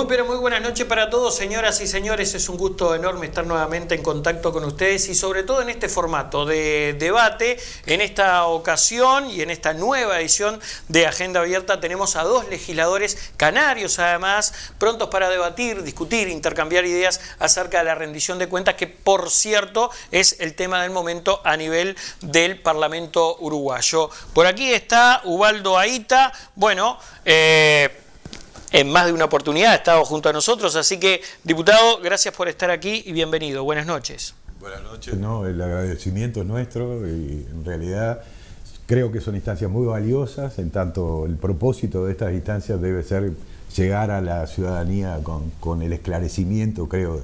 pero muy buenas noches para todos, señoras y señores. Es un gusto enorme estar nuevamente en contacto con ustedes y sobre todo en este formato de debate. En esta ocasión y en esta nueva edición de Agenda Abierta tenemos a dos legisladores canarios, además, prontos para debatir, discutir, intercambiar ideas acerca de la rendición de cuentas, que por cierto es el tema del momento a nivel del Parlamento uruguayo. Por aquí está Ubaldo Aita. Bueno, en más de una oportunidad ha estado junto a nosotros, así que, diputado, gracias por estar aquí y bienvenido. Buenas noches. Buenas noches. No, el agradecimiento es nuestro y en realidad creo que son instancias muy valiosas, en tanto el propósito de estas instancias debe ser llegar a la ciudadanía con el esclarecimiento, creo,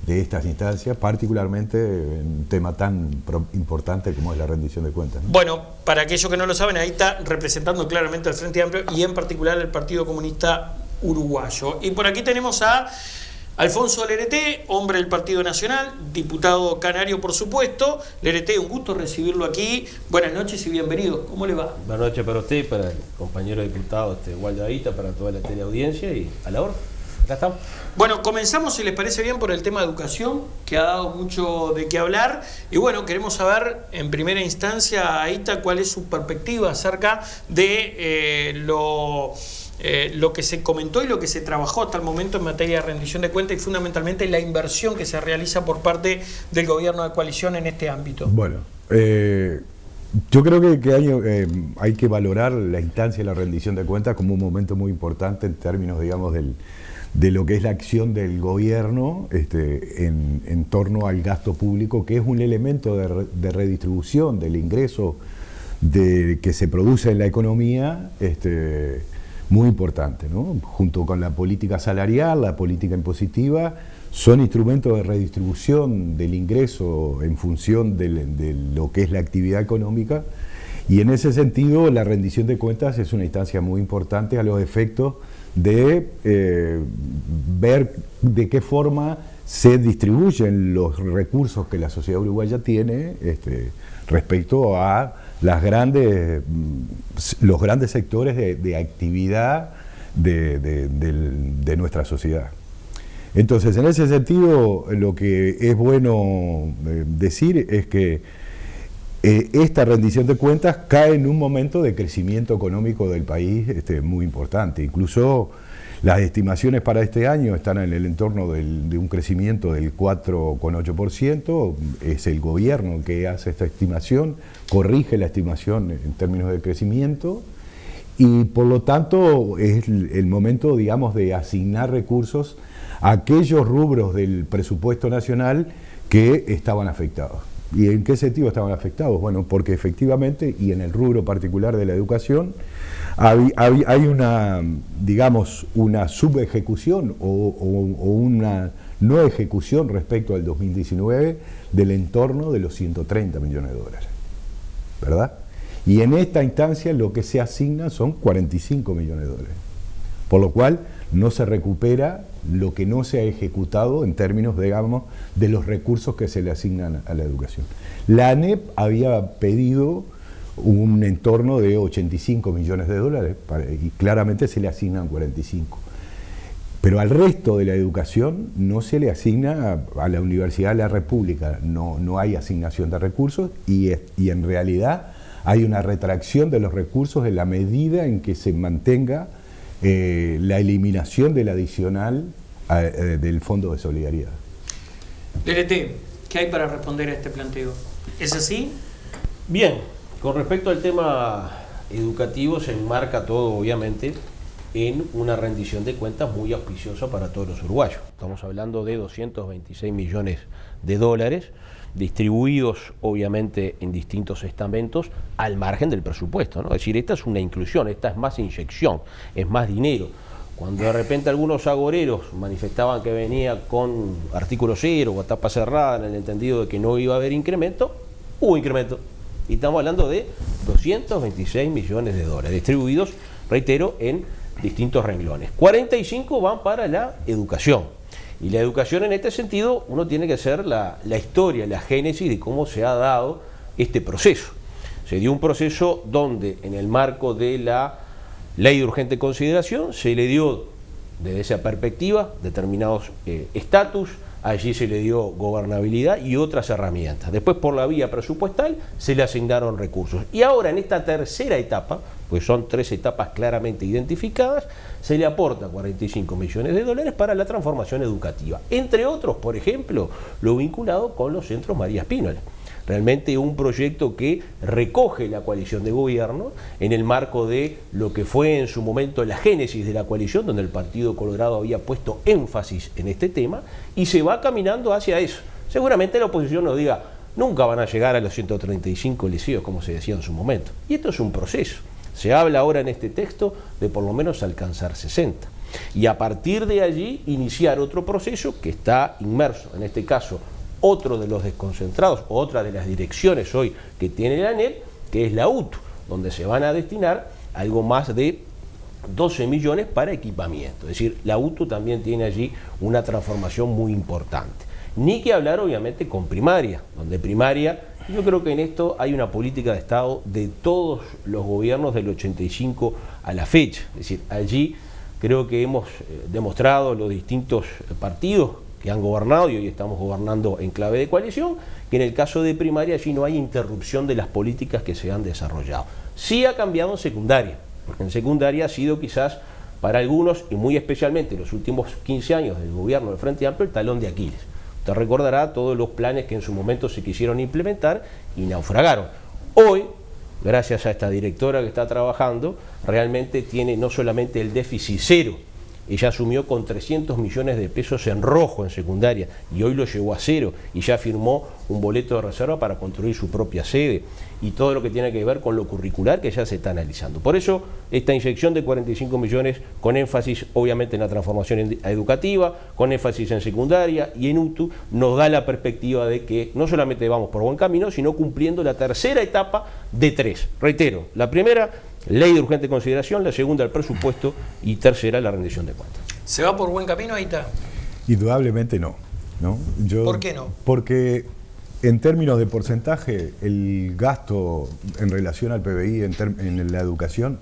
de estas instancias, particularmente en un tema tan importante como es la rendición de cuentas, ¿no? Bueno, para aquellos que no lo saben, ahí está representando claramente al Frente Amplio y en particular el Partido Comunista Uruguayo. Y por aquí tenemos a Alfonso Lerete, hombre del Partido Nacional, diputado canario por supuesto. Lerete, un gusto recibirlo aquí. Buenas noches y bienvenido. ¿Cómo le va? Buenas noches para usted, para el compañero diputado Ubaldo Aita, para toda la teleaudiencia y a la hora. Acá estamos. Bueno, comenzamos, si les parece bien, por el tema de educación, que ha dado mucho de qué hablar. Y bueno, queremos saber en primera instancia, Aita, cuál es su perspectiva acerca de lo que se comentó y lo que se trabajó hasta el momento en materia de rendición de cuentas y fundamentalmente la inversión que se realiza por parte del gobierno de coalición en este ámbito. Bueno, yo creo que hay que valorar la instancia de la rendición de cuentas como un momento muy importante en términos, digamos, de lo que es la acción del gobierno en torno al gasto público, que es un elemento de redistribución del ingreso que se produce en la economía, muy importante, ¿no? Junto con la política salarial, la política impositiva, son instrumentos de redistribución del ingreso en función de lo que es la actividad económica, y en ese sentido la rendición de cuentas es una instancia muy importante a los efectos de ver de qué forma se distribuyen los recursos que la sociedad uruguaya tiene respecto a los grandes sectores de actividad de nuestra sociedad. Entonces, en ese sentido, lo que es bueno decir es que esta rendición de cuentas cae en un momento de crecimiento económico del país muy importante. Incluso las estimaciones para este año están en el entorno de un crecimiento del 4,8%. Es el gobierno el que hace esta estimación, corrige la estimación en términos de crecimiento y por lo tanto es el momento, digamos, de asignar recursos a aquellos rubros del presupuesto nacional que estaban afectados. ¿Y en qué sentido estaban afectados? Bueno, porque efectivamente, y en el rubro particular de la educación, hay una, digamos, una subejecución o una no ejecución respecto al 2019 del entorno de los 130 millones de dólares, ¿verdad? Y en esta instancia lo que se asigna son 45 millones de dólares, por lo cual no se recupera lo que no se ha ejecutado en términos, digamos, de los recursos que se le asignan a la educación. La ANEP había pedido un entorno de 85 millones de dólares y claramente se le asignan 45. Pero al resto de la educación no se le asigna, a la Universidad de la República no hay asignación de recursos y en realidad hay una retracción de los recursos en la medida en que se mantenga la eliminación del adicional del Fondo de Solidaridad. Lerete, ¿qué hay para responder a este planteo? ¿Es así? Bien, con respecto al tema educativo se enmarca todo obviamente en una rendición de cuentas muy auspiciosa para todos los uruguayos. Estamos hablando de 226 millones de dólares distribuidos obviamente en distintos estamentos al margen del presupuesto, ¿no? Es decir, esta es una inclusión, esta es más inyección, es más dinero. Cuando de repente algunos agoreros manifestaban que venía con artículo 0 o tapa cerrada en el entendido de que no iba a haber incremento, hubo incremento. Y estamos hablando de 226 millones de dólares distribuidos, reitero, en distintos renglones. 45 van para la educación. Y la educación en este sentido, uno tiene que hacer la historia, la génesis de cómo se ha dado este proceso. Se dio un proceso donde en el marco de la Ley de Urgente Consideración se le dio desde esa perspectiva, determinados estatus, allí se le dio gobernabilidad y otras herramientas. Después, por la vía presupuestal, se le asignaron recursos. Y ahora, en esta tercera etapa, pues son 3 etapas claramente identificadas, se le aporta 45 millones de dólares para la transformación educativa. Entre otros, por ejemplo, lo vinculado con los centros María Spínola. Realmente un proyecto que recoge la coalición de gobierno en el marco de lo que fue en su momento la génesis de la coalición, donde el Partido Colorado había puesto énfasis en este tema, y se va caminando hacia eso. Seguramente la oposición nos diga, nunca van a llegar a los 135 liceos, como se decía en su momento. Y esto es un proceso. Se habla ahora en este texto de por lo menos alcanzar 60. Y a partir de allí iniciar otro proceso que está inmerso, en este caso, otro de los desconcentrados, otra de las direcciones hoy que tiene el ANEP, que es la UTU, donde se van a destinar algo más de 12 millones para equipamiento. Es decir, la UTU también tiene allí una transformación muy importante. Ni que hablar, obviamente, con primaria, donde primaria, yo creo que en esto hay una política de Estado de todos los gobiernos del 85 a la fecha. Es decir, allí creo que hemos demostrado los distintos partidos que han gobernado, y hoy estamos gobernando en clave de coalición, que en el caso de primaria allí no hay interrupción de las políticas que se han desarrollado. Sí ha cambiado en secundaria, porque en secundaria ha sido quizás para algunos, y muy especialmente en los últimos 15 años del gobierno del Frente Amplio, el talón de Aquiles. Usted recordará todos los planes que en su momento se quisieron implementar y naufragaron. Hoy, gracias a esta directora que está trabajando, realmente tiene no solamente el déficit cero, ella asumió con 300 millones de pesos en rojo en secundaria y hoy lo llevó a cero y ya firmó un boleto de reserva para construir su propia sede y todo lo que tiene que ver con lo curricular que ya se está analizando. Por eso esta inyección de 45 millones con énfasis obviamente en la transformación educativa, con énfasis en secundaria y en UTU, nos da la perspectiva de que no solamente vamos por buen camino, sino cumpliendo la tercera etapa de 3. Reitero, la primera, ley de urgente consideración, la segunda, el presupuesto, y tercera, la rendición de cuentas. ¿Se va por buen camino, Aita? Indudablemente no. ¿Por qué no? Porque en términos de porcentaje, el gasto en relación al PBI en la educación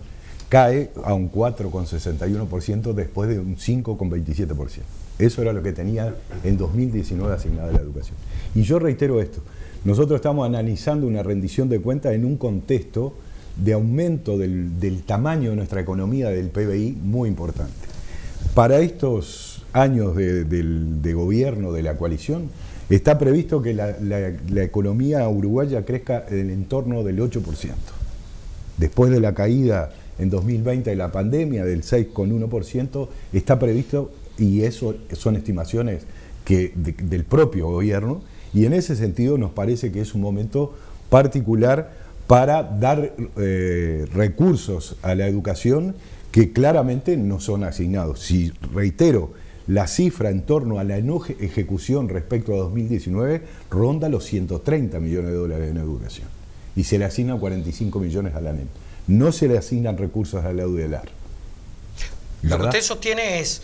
cae a un 4,61% después de un 5,27%. Eso era lo que tenía en 2019 asignado a la educación. Y yo reitero esto, nosotros estamos analizando una rendición de cuentas en un contexto de aumento del tamaño de nuestra economía, del PBI, muy importante. Para estos años de gobierno de la coalición, está previsto que la economía uruguaya crezca en el entorno del 8%. Después de la caída en 2020 de la pandemia del 6,1%, está previsto, y eso son estimaciones del propio gobierno, y en ese sentido nos parece que es un momento particular para dar recursos a la educación que claramente no son asignados. Si reitero, la cifra en torno a la no ejecución respecto a 2019 ronda los 130 millones de dólares en educación y se le asignan 45 millones a la ANEP. No se le asignan recursos a la UDELAR. Lo que usted sostiene es,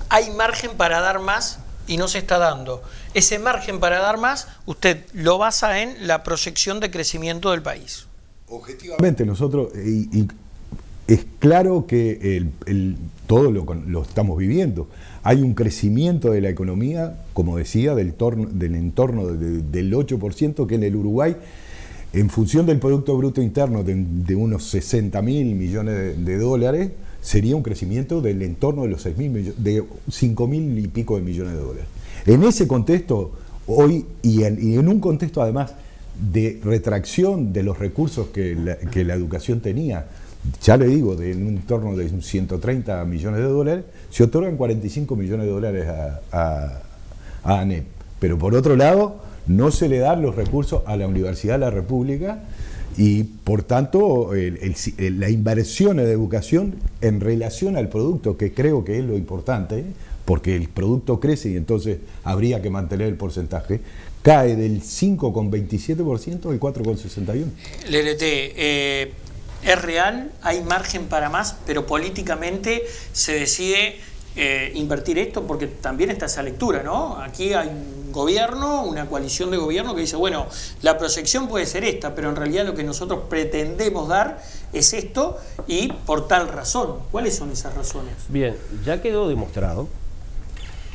hay margen para dar más y no se está dando. Ese margen para dar más, usted lo basa en la proyección de crecimiento del país. Objetivamente nosotros, y es claro que todo lo estamos viviendo. Hay un crecimiento de la economía, como decía, del entorno del 8%, que en el Uruguay, en función del Producto Bruto Interno de unos 60.000 millones de dólares, sería un crecimiento del entorno de los 5.000 y pico de millones de dólares. En ese contexto, hoy, y en un contexto además de retracción de los recursos que la educación tenía, ya le digo, en un entorno de 130 millones de dólares, se otorgan 45 millones de dólares a ANEP. Pero por otro lado, no se le dan los recursos a la Universidad de la República y por tanto la inversión en educación en relación al producto, que creo que es lo importante, porque el producto crece y entonces habría que mantener el porcentaje, cae del 5,27% al 4,61%. LLT, es real, hay margen para más, pero políticamente se decide invertir esto, porque también está esa lectura, ¿no? Aquí hay un gobierno, una coalición de gobierno que dice, bueno, la proyección puede ser esta, pero en realidad lo que nosotros pretendemos dar es esto y por tal razón. ¿Cuáles son esas razones? Bien, ya quedó demostrado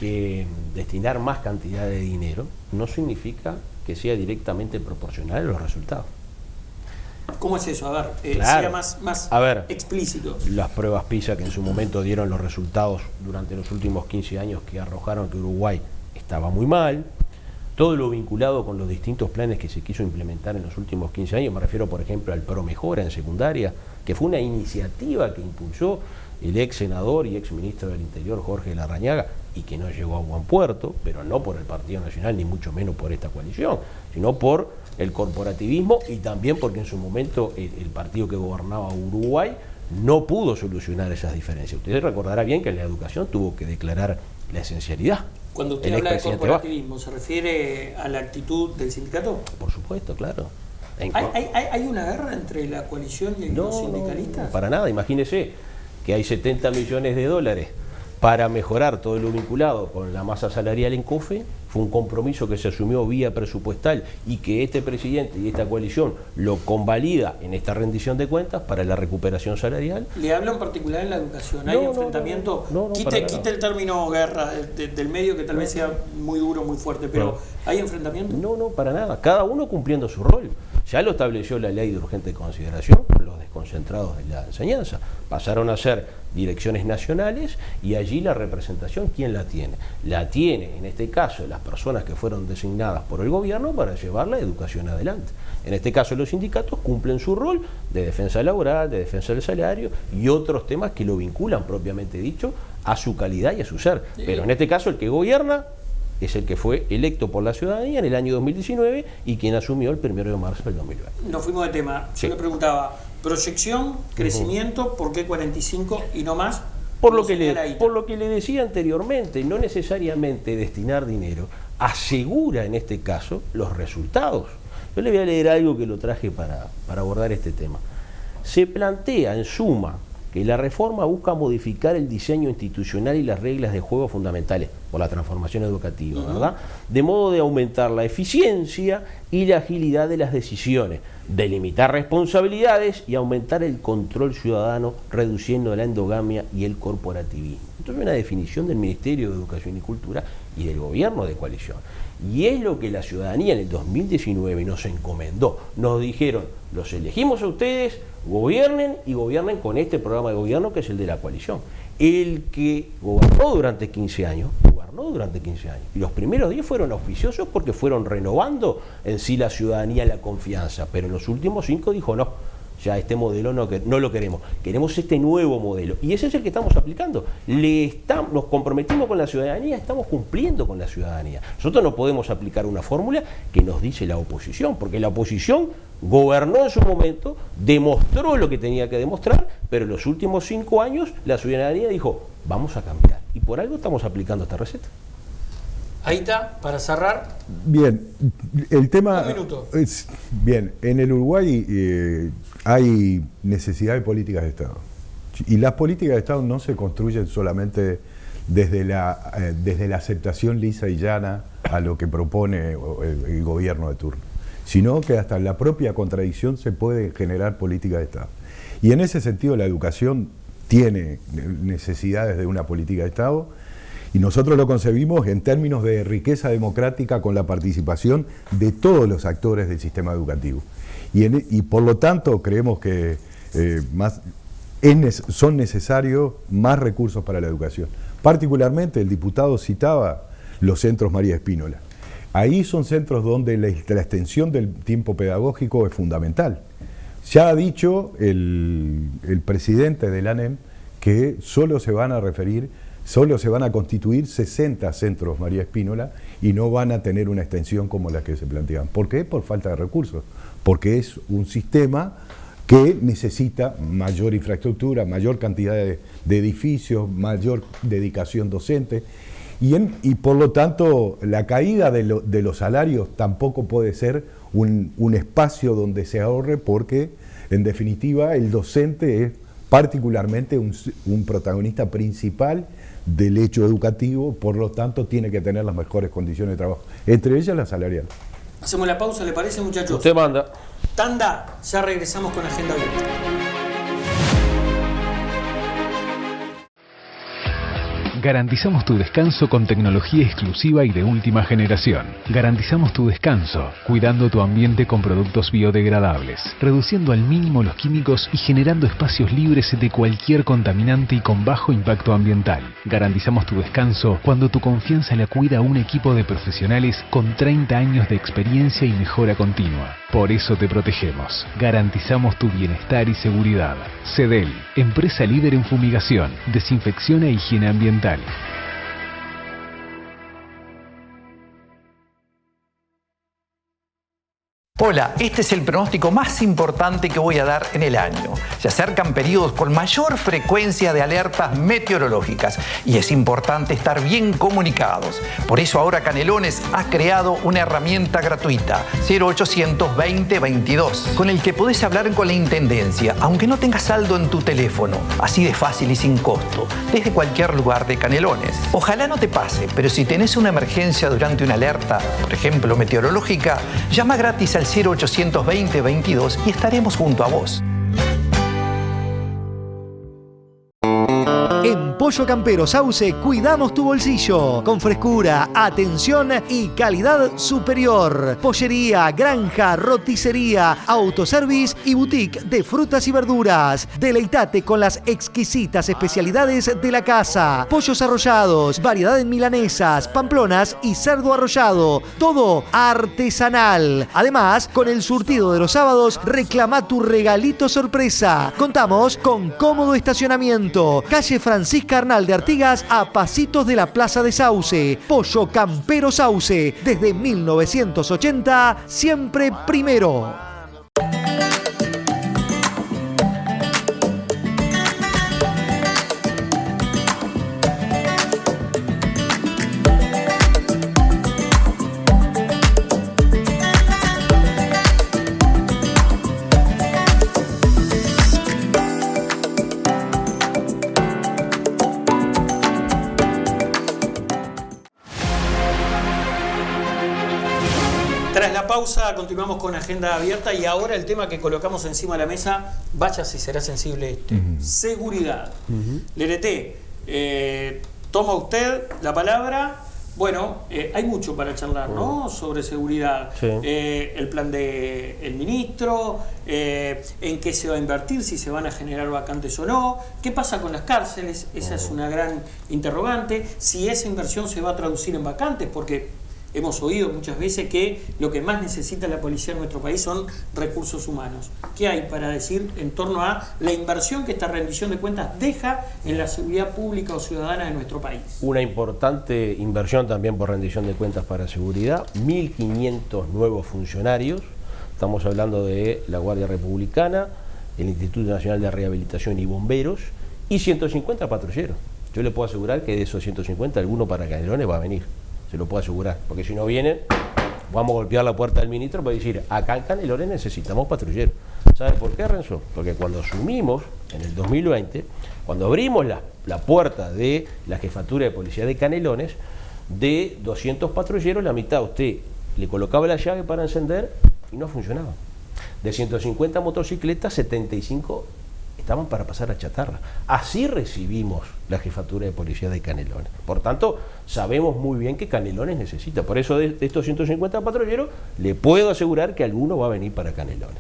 que destinar más cantidad de dinero no significa que sea directamente proporcional a los resultados. ¿Cómo es eso? A ver, claro. sea más explícito. Las pruebas PISA que en su momento dieron los resultados durante los últimos 15 años que arrojaron que Uruguay estaba muy mal, todo lo vinculado con los distintos planes que se quiso implementar en los últimos 15 años, me refiero por ejemplo al Pro Mejora en secundaria, que fue una iniciativa que impulsó el ex senador y ex ministro del Interior Jorge Larrañaga y que no llegó a buen puerto, pero no por el Partido Nacional ni mucho menos por esta coalición, sino por el corporativismo y también porque en su momento el partido que gobernaba Uruguay no pudo solucionar esas diferencias. Usted recordará bien que en la educación tuvo que declarar la esencialidad. Cuando usted habla de corporativismo, ¿se refiere a la actitud del sindicato? Por supuesto, claro. ¿Hay una guerra entre la coalición y los sindicalistas? No, para nada. Imagínese que hay 70 millones de dólares para mejorar todo lo vinculado con la masa salarial en COFE. Fue un compromiso que se asumió vía presupuestal y que este presidente y esta coalición lo convalida en esta rendición de cuentas para la recuperación salarial. Le hablo en particular en la educación. ¿Hay enfrentamiento? Quite el término guerra del medio, que tal vez sea muy duro, muy fuerte, pero ¿hay enfrentamiento? No, para nada. Cada uno cumpliendo su rol. Ya lo estableció la ley de urgente consideración con los desconcentrados de la enseñanza. Pasaron a ser direcciones nacionales y allí la representación, ¿quién la tiene? La tiene, en este caso, las personas que fueron designadas por el gobierno para llevar la educación adelante. En este caso, los sindicatos cumplen su rol de defensa laboral, de defensa del salario y otros temas que lo vinculan, propiamente dicho, a su calidad y a su ser. Pero en este caso, el que gobierna es el que fue electo por la ciudadanía en el año 2019 y quien asumió el 1 de marzo del 2020. Nos fuimos de tema. Yo le preguntaba, proyección, crecimiento, ¿por qué 45 y no más? Por lo que le decía anteriormente, no necesariamente destinar dinero asegura en este caso los resultados. Yo le voy a leer algo que lo traje para abordar este tema. Se plantea en suma que la reforma busca modificar el diseño institucional y las reglas de juego fundamentales por la transformación educativa, ¿verdad? De modo de aumentar la eficiencia y la agilidad de las decisiones, delimitar responsabilidades y aumentar el control ciudadano, reduciendo la endogamia y el corporativismo. Esto es una definición del Ministerio de Educación y Cultura y del gobierno de coalición. Y es lo que la ciudadanía en el 2019 nos encomendó. Nos dijeron, los elegimos a ustedes, gobiernen y gobiernen con este programa de gobierno que es el de la coalición. El que gobernó durante 15 años, y los primeros 10 fueron auspiciosos porque fueron renovando en sí la ciudadanía la confianza, pero en los últimos 5 dijo no, ya este modelo no lo queremos, queremos este nuevo modelo y ese es el que estamos aplicando. Nos comprometimos con la ciudadanía, estamos cumpliendo con la ciudadanía. Nosotros no podemos aplicar una fórmula que nos dice la oposición, porque la oposición gobernó en su momento, demostró lo que tenía que demostrar, pero en los últimos 5 años la ciudadanía dijo, vamos a cambiar. Y por algo estamos aplicando esta receta. Ahí está, para cerrar. Bien, el tema... Un minuto. Bien, en el Uruguay hay necesidad de políticas de Estado. Y las políticas de Estado no se construyen solamente desde la aceptación lisa y llana a lo que propone el gobierno de turno, sino que hasta en la propia contradicción se puede generar política de Estado. Y en ese sentido la educación tiene necesidades de una política de Estado y nosotros lo concebimos en términos de riqueza democrática con la participación de todos los actores del sistema educativo. Y por lo tanto creemos que son necesarios más recursos para la educación. Particularmente el diputado citaba los centros María Espínola. Ahí son centros donde la extensión del tiempo pedagógico es fundamental. Ya ha dicho el presidente del ANEM que solo se van a constituir 60 centros María Espínola y no van a tener una extensión como la que se plantean. ¿Por qué? Por falta de recursos. Porque es un sistema que necesita mayor infraestructura, mayor cantidad de edificios, mayor dedicación docente. Y por lo tanto, la caída de los salarios tampoco puede ser un espacio donde se ahorre porque, en definitiva, el docente es particularmente un protagonista principal del hecho educativo, por lo tanto tiene que tener las mejores condiciones de trabajo, entre ellas la salarial. Hacemos la pausa, ¿le parece, muchachos? Usted manda. Tanda, ya regresamos con Agenda Abierta. Garantizamos tu descanso con tecnología exclusiva y de última generación. Garantizamos tu descanso, cuidando tu ambiente con productos biodegradables, reduciendo al mínimo los químicos y generando espacios libres de cualquier contaminante y con bajo impacto ambiental. Garantizamos tu descanso cuando tu confianza la cuida un equipo de profesionales con 30 años de experiencia y mejora continua. Por eso te protegemos. Garantizamos tu bienestar y seguridad. CEDEL, empresa líder en fumigación, desinfección e higiene ambiental. Hola, este es el pronóstico más importante que voy a dar en el año. Se acercan periodos con mayor frecuencia de alertas meteorológicas y es importante estar bien comunicados. Por eso ahora Canelones ha creado una herramienta gratuita, 0800 20 22, con el que podés hablar con la Intendencia, aunque no tengas saldo en tu teléfono. Así de fácil y sin costo, desde cualquier lugar de Canelones. Ojalá no te pase, pero si tenés una emergencia durante una alerta, por ejemplo meteorológica, llama gratis al 0800 20 22 y estaremos junto a vos. En Pollo Campero Sauce cuidamos tu bolsillo con frescura, atención y calidad superior. Pollería, granja, roticería, autoservice y boutique de frutas y verduras. Deleitate con las exquisitas especialidades de la casa. Pollos arrollados, variedad en milanesas, pamplonas y cerdo arrollado. Todo artesanal. Además, con el surtido de los sábados, reclama tu regalito sorpresa. Contamos con cómodo estacionamiento. Calle Francisca Arnal de Artigas a pasitos de la Plaza de Sauce. Pollo Campero Sauce, desde 1980, siempre primero. Tras la pausa continuamos con Agenda Abierta y ahora el tema que colocamos encima de la mesa, vaya si será sensible este, seguridad. Lerete, toma usted la palabra. Bueno, hay mucho para charlar, ¿no? Sobre seguridad. Sí. El plan del ministro, en qué se va a invertir, si se van a generar vacantes o no, qué pasa con las cárceles, esa es una gran interrogante, si esa inversión se va a traducir en vacantes, porque hemos oído muchas veces que lo que más necesita la policía en nuestro país son recursos humanos. ¿Qué hay para decir en torno a la inversión que esta rendición de cuentas deja en la seguridad pública o ciudadana de nuestro país? Una importante inversión también por rendición de cuentas para seguridad, 1.500 nuevos funcionarios, estamos hablando de la Guardia Republicana, el Instituto Nacional de Rehabilitación y Bomberos, y 150 patrulleros. Yo le puedo asegurar que de esos 150, alguno para Canelones va a venir. Se lo puedo asegurar, porque si no vienen, vamos a golpear la puerta del ministro para decir, acá en Canelones necesitamos patrulleros. ¿Sabe por qué, Renzo? Porque cuando asumimos, en el 2020, cuando abrimos la puerta de la jefatura de policía de Canelones, de 200 patrulleros, la mitad usted le colocaba la llave para encender y no funcionaba. De 150 motocicletas, 75 estaban para pasar a chatarra. Así recibimos la jefatura de policía de Canelones. Por tanto, sabemos muy bien que Canelones necesita. Por eso de estos 150 patrulleros, le puedo asegurar que alguno va a venir para Canelones.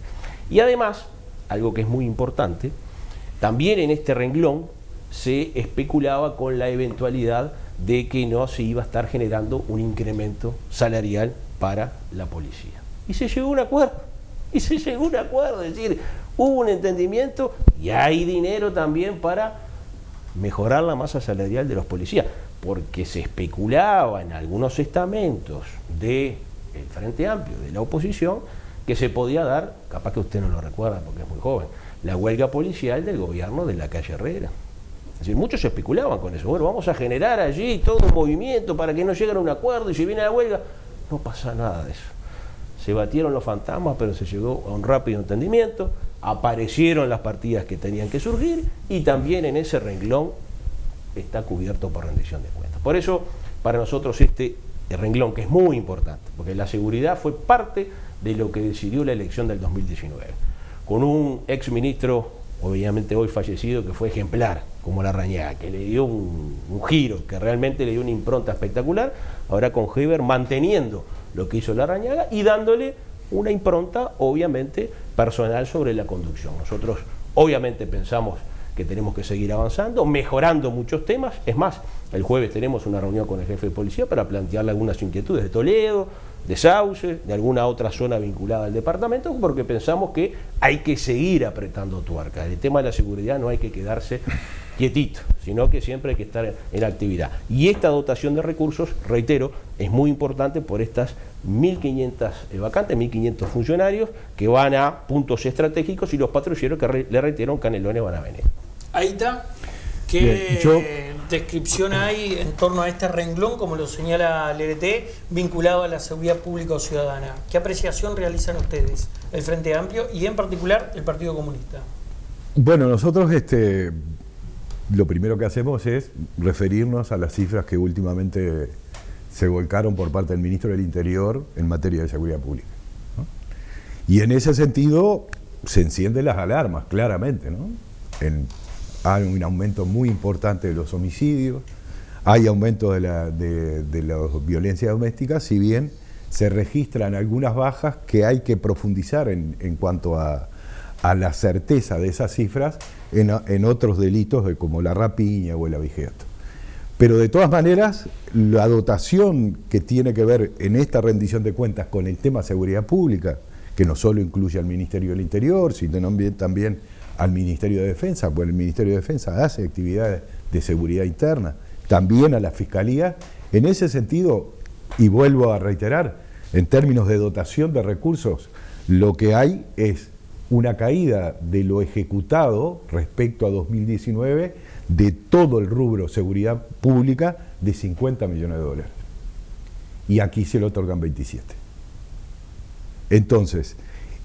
Y además, algo que es muy importante, también en este renglón se especulaba con la eventualidad de que no se iba a estar generando un incremento salarial para la policía. Y se llegó a un acuerdo. Es decir, hubo un entendimiento y hay dinero también para mejorar la masa salarial de los policías, porque se especulaba en algunos estamentos del Frente Amplio, de la oposición, que se podía dar, capaz que usted no lo recuerda porque es muy joven, la huelga policial del gobierno de la calle Herrera. Es decir, muchos especulaban con eso. Bueno, vamos a generar allí todo un movimiento para que no lleguen a un acuerdo y si viene la huelga, no pasa nada de eso. Se batieron los fantasmas, pero se llegó a un rápido entendimiento. aparecieron las partidas que tenían que surgir y también en ese renglón está cubierto por rendición de cuentas. Por eso, para nosotros este renglón, que es muy importante, porque la seguridad fue parte de lo que decidió la elección del 2019, con un exministro, obviamente hoy fallecido, que fue ejemplar, como Larrañaga, que le dio un giro, que realmente le dio una impronta espectacular, ahora con Heber manteniendo lo que hizo Larrañaga y dándole una impronta, obviamente, personal sobre la conducción. Nosotros, obviamente, pensamos que tenemos que seguir avanzando, mejorando muchos temas. Es más, el jueves tenemos una reunión con el jefe de policía para plantearle algunas inquietudes de Toledo, de Sauce, de alguna otra zona vinculada al departamento, porque pensamos que hay que seguir apretando tuercas. El tema de la seguridad no hay que quedarse quietito, sino que siempre hay que estar en actividad. Y esta dotación de recursos, reitero, es muy importante por estas 1.500 vacantes, 1.500 funcionarios que van a puntos estratégicos y los patrulleros que, le reitero, Canelones van a venir. Ahí está. ¿Qué descripción hay en torno a este renglón, como lo señala el LRT, vinculado a la seguridad pública o ciudadana? ¿Qué apreciación realizan ustedes, el Frente Amplio y en particular el Partido Comunista? Bueno, nosotros lo primero que hacemos es referirnos a las cifras que últimamente se volcaron por parte del Ministro del Interior en materia de seguridad pública, ¿no? Y en ese sentido se encienden las alarmas, claramente, ¿no? Hay un aumento muy importante de los homicidios, hay aumento de la violencia doméstica, si bien se registran algunas bajas que hay que profundizar en cuanto a la certeza de esas cifras en otros delitos como la rapiña o el abigeato. Pero de todas maneras, la dotación que tiene que ver en esta rendición de cuentas con el tema seguridad pública, que no solo incluye al Ministerio del Interior, sino también al Ministerio de Defensa, porque el Ministerio de Defensa hace actividades de seguridad interna, también a la Fiscalía. En ese sentido, y vuelvo a reiterar, en términos de dotación de recursos, lo que hay es una caída de lo ejecutado respecto a 2019 de todo el rubro seguridad pública de 50 millones de dólares. Y aquí se le otorgan 27. Entonces,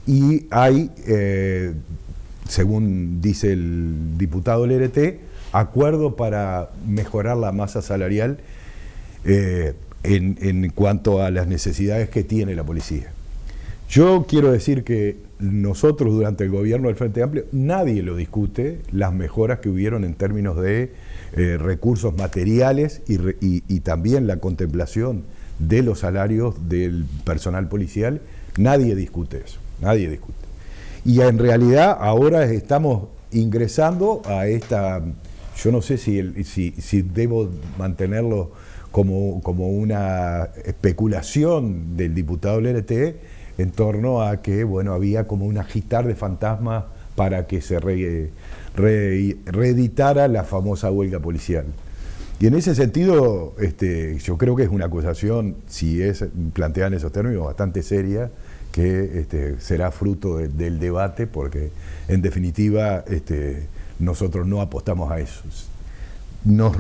y hay, según dice el diputado LRT, acuerdo para mejorar la masa salarial en cuanto a las necesidades que tiene la policía. Yo quiero decir que nosotros durante el gobierno del Frente Amplio nadie lo discute, las mejoras que hubieron en términos de recursos materiales y también la contemplación de los salarios del personal policial, nadie discute eso, nadie discute. Y en realidad ahora estamos ingresando a esta, yo no sé si debo mantenerlo como una especulación del diputado LRT, en torno a que, bueno, había como un agitar de fantasmas para que se reeditara la famosa huelga policial. Y en ese sentido, yo creo que es una acusación, si es planteada en esos términos, bastante seria, que será fruto del debate, porque en definitiva nosotros no apostamos a eso. Nos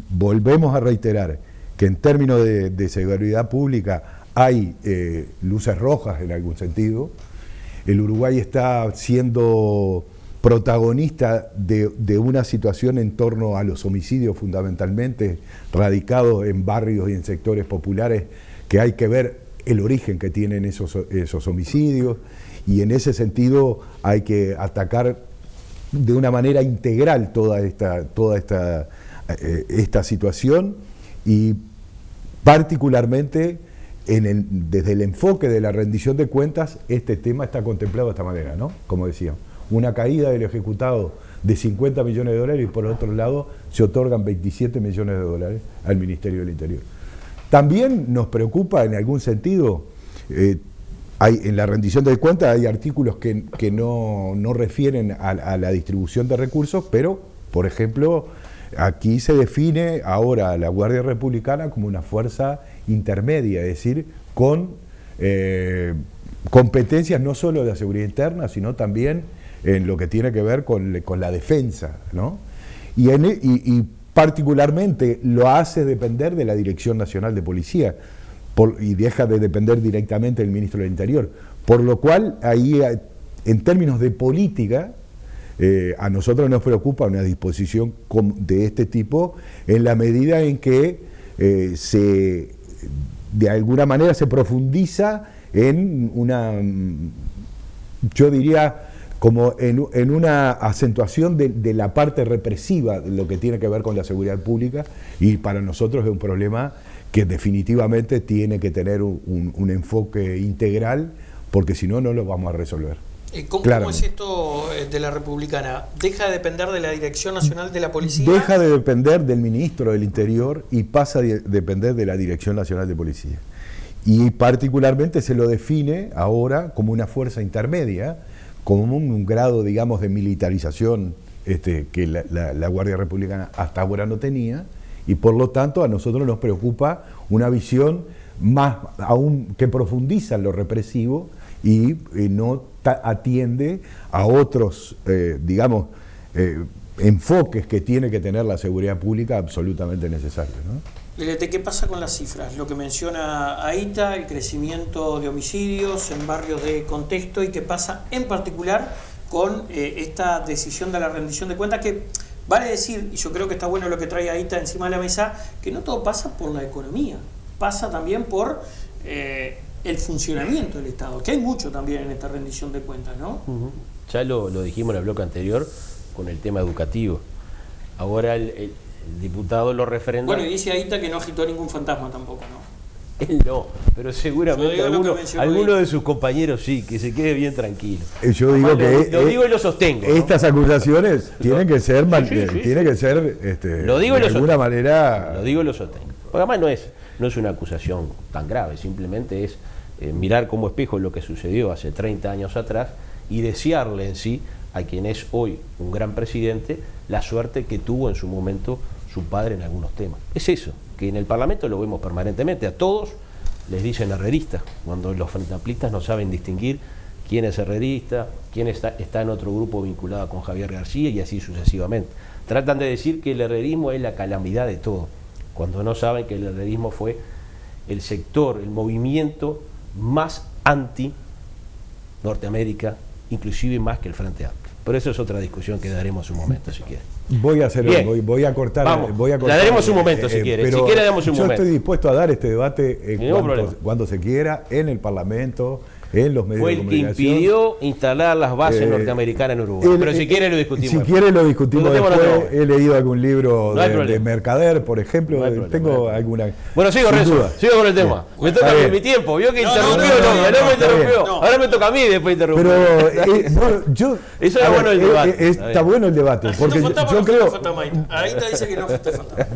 volvemos a reiterar que en términos de seguridad pública hay luces rojas en algún sentido. El Uruguay está siendo protagonista de una situación en torno a los homicidios fundamentalmente radicados en barrios y en sectores populares, que hay que ver el origen que tienen esos homicidios, y en ese sentido hay que atacar de una manera integral toda esta situación, y particularmente desde el enfoque de la rendición de cuentas, este tema está contemplado de esta manera, ¿no? Como decía, una caída del ejecutado de 50 millones de dólares y por otro lado se otorgan 27 millones de dólares al Ministerio del Interior. También nos preocupa en algún sentido, en la rendición de cuentas hay artículos que no refieren a la distribución de recursos, pero, por ejemplo, aquí se define ahora a la Guardia Republicana como una fuerza intermedia, es decir, con competencias no solo de la seguridad interna, sino también en lo que tiene que ver con la defensa, ¿no? Y particularmente lo hace depender de la Dirección Nacional de Policía y deja de depender directamente del Ministro del Interior, por lo cual ahí en términos de política, a nosotros nos preocupa una disposición de este tipo en la medida en que de alguna manera se profundiza en una, yo diría, como en una acentuación de la parte represiva de lo que tiene que ver con la seguridad pública, y para nosotros es un problema que definitivamente tiene que tener un enfoque integral, porque si no, no lo vamos a resolver. ¿Cómo es esto de la Republicana? ¿Deja de depender de la Dirección Nacional de la Policía? Deja de depender del Ministro del Interior y pasa a depender de la Dirección Nacional de Policía. Y particularmente se lo define ahora como una fuerza intermedia, como un grado, digamos, de militarización que la Guardia Republicana hasta ahora no tenía, y por lo tanto a nosotros nos preocupa una visión más aún que profundiza en lo represivo y no atiende a otros, enfoques que tiene que tener la seguridad pública absolutamente necesarios, ¿no? ¿Qué pasa con las cifras? Lo que menciona Aita, el crecimiento de homicidios en barrios de contexto, y qué pasa en particular con esta decisión de la rendición de cuentas, que vale decir, y yo creo que está bueno lo que trae Aita encima de la mesa, que no todo pasa por la economía, pasa también por el funcionamiento del Estado, que hay mucho también en esta rendición de cuentas, ¿no? Ya lo dijimos en el bloque anterior con el tema educativo. Ahora el diputado lo refrenda. Bueno, y dice Aita que no agitó ningún fantasma tampoco, ¿no? Él no, pero seguramente alguno de sus compañeros sí, que se quede bien tranquilo. Yo digo lo digo y lo sostengo. Estas acusaciones tienen que ser, tienen que ser lo digo de alguna manera. Lo digo y lo sostengo. Porque además no es una acusación tan grave, simplemente es mirar como espejo lo que sucedió hace 30 años atrás y desearle en sí a quien es hoy un gran presidente la suerte que tuvo en su momento su padre en algunos temas. Es eso, que en el Parlamento lo vemos permanentemente, a todos les dicen herreristas, cuando los frente amplistas no saben distinguir quién es herrerista, quién está en otro grupo vinculado con Javier García y así sucesivamente. Tratan de decir que el herrerismo es la calamidad de todo, cuando no saben que el herrerismo fue el sector, el movimiento más anti-Norteamérica, inclusive más que el Frente Amplio. Pero eso es otra discusión que daremos un momento, si quiere. Voy a cortar. La daremos un momento, si quiere. Si quiere, damos un momento. Yo estoy dispuesto a dar este debate cuando se quiera, en el Parlamento, en los medios de comunicación. Fue el que impidió instalar las bases norteamericanas en Uruguay. Pero si quiere lo discutimos. Si quiere lo discutimos después. He leído algún libro de Mercader, por ejemplo. Tengo alguna. Bueno, sigo con el tema. Me toca mi tiempo. Vio que interrumpió. Ahora me toca a mí después interrumpir. Pero eso era bueno el debate. Está bueno el debate. Porque yo creo. Ahí te dice que no fuiste fantasma.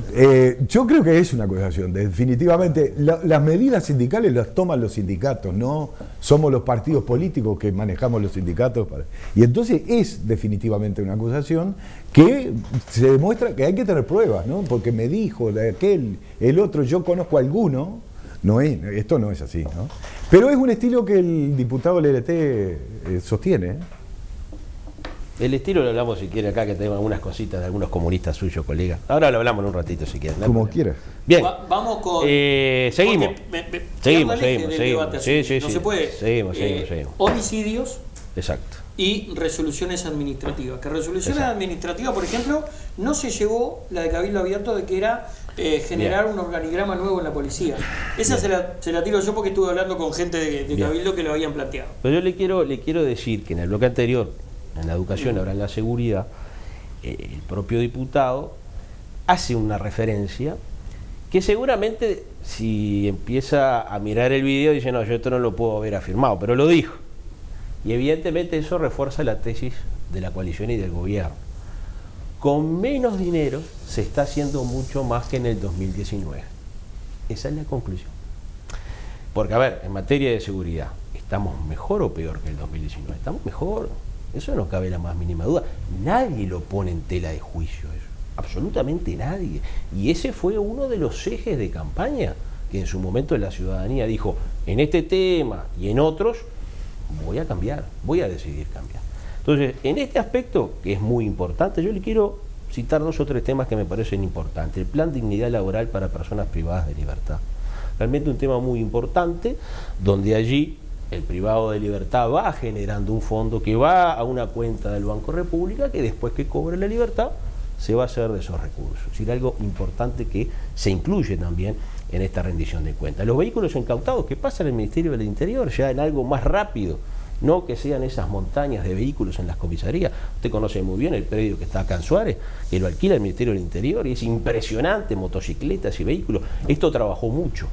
Yo creo que es una acusación. Definitivamente. Las medidas sindicales las toman los sindicatos, no somos los partidos políticos que manejamos los sindicatos. Y entonces es definitivamente una acusación que se demuestra que hay que tener pruebas, ¿no? Porque me dijo aquel, el otro, yo conozco a alguno. Esto no es así, ¿no? Pero es un estilo que el diputado LRT sostiene. El estilo lo hablamos si quiere acá, que tenemos algunas cositas de algunos comunistas suyos, colegas. Ahora lo hablamos en un ratito si quiere. Como quiera. Bien. Vamos con. Seguimos. Seguimos. Sí. No se puede. Seguimos. Homicidios. Exacto. Y resoluciones administrativas. Que resoluciones administrativas, por ejemplo, no se llegó la de Cabildo Abierto de que era generar un organigrama nuevo en la policía. Esa se la tiro yo porque estuve hablando con gente de Cabildo que lo habían planteado. Pero yo le quiero decir que en el bloque anterior, en la educación, ahora en la seguridad, el propio diputado hace una referencia que seguramente si empieza a mirar el video dice, no, yo esto no lo puedo haber afirmado, pero lo dijo. Y evidentemente eso refuerza la tesis de la coalición y del gobierno. Con menos dinero se está haciendo mucho más que en el 2019. Esa es la conclusión. Porque, a ver, en materia de seguridad, ¿estamos mejor o peor que el 2019? Estamos mejor. Eso no cabe la más mínima duda. Nadie lo pone en tela de juicio eso. Absolutamente nadie. Y ese fue uno de los ejes de campaña que en su momento la ciudadanía dijo, en este tema y en otros, voy a cambiar, voy a decidir cambiar. Entonces, en este aspecto, que es muy importante, yo le quiero citar 2 o 3 temas que me parecen importantes. El plan Dignidad Laboral para Personas Privadas de Libertad. Realmente un tema muy importante, donde allí el privado de libertad va generando un fondo que va a una cuenta del Banco República que después que cobre la libertad se va a hacer de esos recursos. Es decir, algo importante que se incluye también en esta rendición de cuentas. Los vehículos incautados que pasan al Ministerio del Interior ya en algo más rápido, no que sean esas montañas de vehículos en las comisarías. Usted conoce muy bien el predio que está acá en Suárez, que lo alquila el Ministerio del Interior y es impresionante, motocicletas y vehículos. Esto trabajó mucho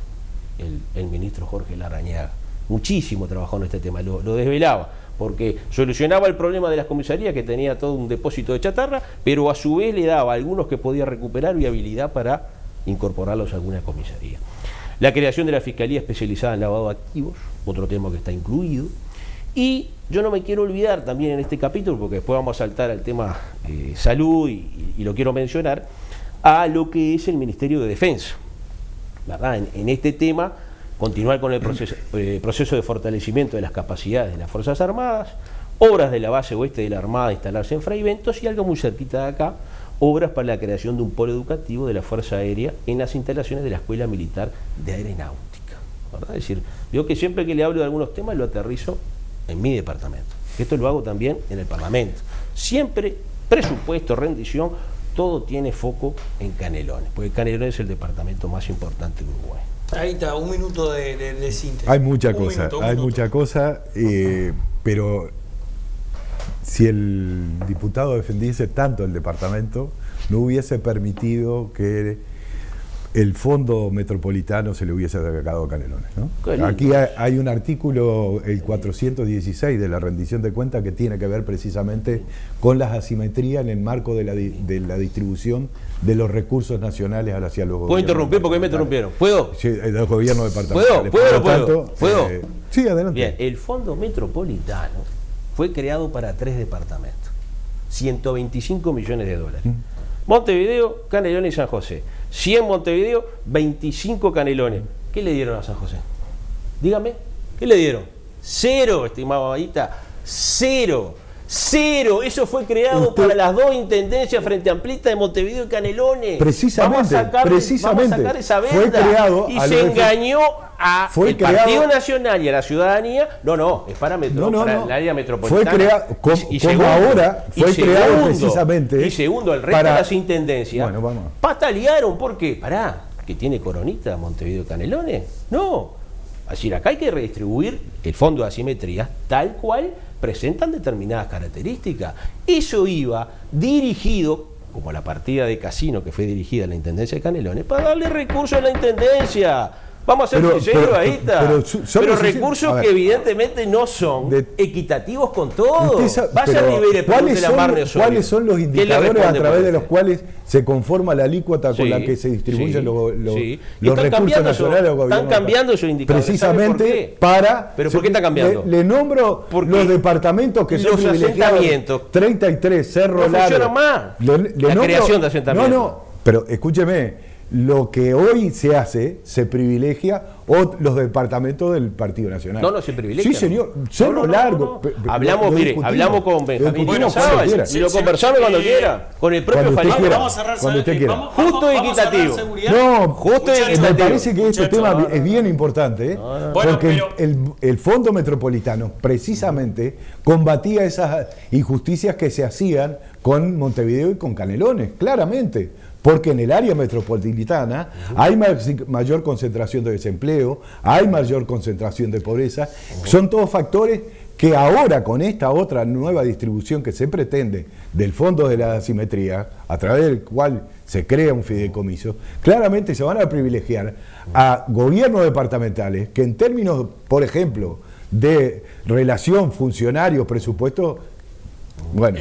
el ministro Jorge Larrañaga, muchísimo trabajó en este tema, lo desvelaba, porque solucionaba el problema de las comisarías que tenía todo un depósito de chatarra, pero a su vez le daba a algunos que podía recuperar viabilidad para incorporarlos a alguna comisaría. La creación de la Fiscalía Especializada en Lavado de Activos, otro tema que está incluido. Y yo no me quiero olvidar también en este capítulo, porque después vamos a saltar al tema salud y lo quiero mencionar, a lo que es el Ministerio de Defensa, ¿verdad? En este tema, continuar con el proceso de fortalecimiento de las capacidades de las Fuerzas Armadas, obras de la base oeste de la Armada instalarse en Fray Bentos y algo muy cerquita de acá, obras para la creación de un polo educativo de la Fuerza Aérea en las instalaciones de la Escuela Militar de Aeronáutica, ¿verdad? Es decir, yo que siempre que le hablo de algunos temas lo aterrizo en mi departamento. Esto lo hago también en el Parlamento. Siempre presupuesto, rendición, todo tiene foco en Canelones, porque Canelones es el departamento más importante de Uruguay. Ahí está, un minuto de síntesis. Hay mucha cosa, pero si el diputado defendiese tanto el departamento, no hubiese permitido que el fondo metropolitano se le hubiese agregado a Canelones, ¿no? Aquí hay un artículo, el 416 de la rendición de cuentas, que tiene que ver precisamente con las asimetrías en el marco de la distribución de los recursos nacionales hacia los gobiernos. ¿Puedo interrumpir? Porque me interrumpieron. ¿Puedo? Sí, los gobiernos departamentales. ¿Puedo? Sí, adelante. Bien, el fondo metropolitano fue creado para 3 departamentos, 125 millones de dólares. Montevideo, Canelones y San José. 100 Montevideo, 25 Canelones. ¿Qué le dieron a San José? Dígame, ¿qué le dieron? 0, estimado Aguita, 0. Eso fue creado para las 2 intendencias frente amplista de Montevideo y Canelones. Precisamente, vamos a sacar esa venda. Fue creado y se engañó al Partido Nacional y a la ciudadanía. No, es para el área metropolitana. Fue creado, fue creado precisamente. Y segundo, el resto de las intendencias patalearon. ¿Por qué? ¿Que tiene coronita Montevideo y Canelones? No. Es decir, acá hay que redistribuir el fondo de asimetría tal cual presentan determinadas características. Eso iba dirigido, como la partida de casino que fue dirigida a la Intendencia de Canelones, para darle recursos a la Intendencia. Vamos a ser sinceros, pero recursos que evidentemente no son equitativos con todo. Vaya a Rivera, pregúntele a Marne Osorio. ¿Cuáles son los indicadores a través de los cuales se conforma la alícuota con la que se distribuyen los recursos nacionales al gobierno? Están cambiando esos indicadores. Precisamente ¿Pero por qué está cambiando? Le nombro los departamentos que son privilegiados. 33, Cerro Largo. No funciona más la creación de asentamientos. No, pero escúcheme. Lo que hoy se hace, se privilegia los departamentos del Partido Nacional. No se privilegia. Sí, señor. Cerro Largo. Hablamos con Benjamín Sábal y lo conversamos cuando quiera. Con el propio Faliera. Vamos a cerrar. Cuando usted quiera. Justo y equitativo. Justo y equitativo. Me parece que este tema es bien importante, porque el Fondo Metropolitano precisamente combatía esas injusticias que se hacían con Montevideo y con Canelones, claramente. Porque en el área metropolitana hay mayor concentración de desempleo, hay mayor concentración de pobreza. Son todos factores que ahora, con esta otra nueva distribución que se pretende del Fondo de la Asimetría, a través del cual se crea un fideicomiso, claramente se van a privilegiar a gobiernos departamentales que, en términos, por ejemplo, de relación funcionario-presupuesto, bueno,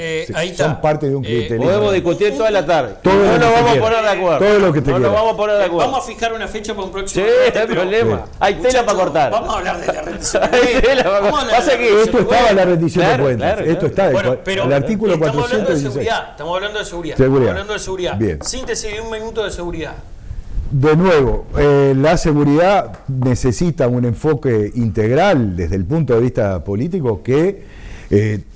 son parte de un clientelismo. Podemos discutir toda la tarde. No nos vamos a poner de acuerdo. Todo lo que te nos vamos a poner de acuerdo. Vamos a fijar una fecha para un próximo. Sí, no hay problema. Hay tela para cortar. Vamos a hablar de la rendición. Esto estaba en la rendición de cuentas. Esto está en el artículo 416. Estamos hablando de seguridad. Bien. Síntesis de un minuto de seguridad. De nuevo, la seguridad necesita un enfoque integral desde el punto de vista político que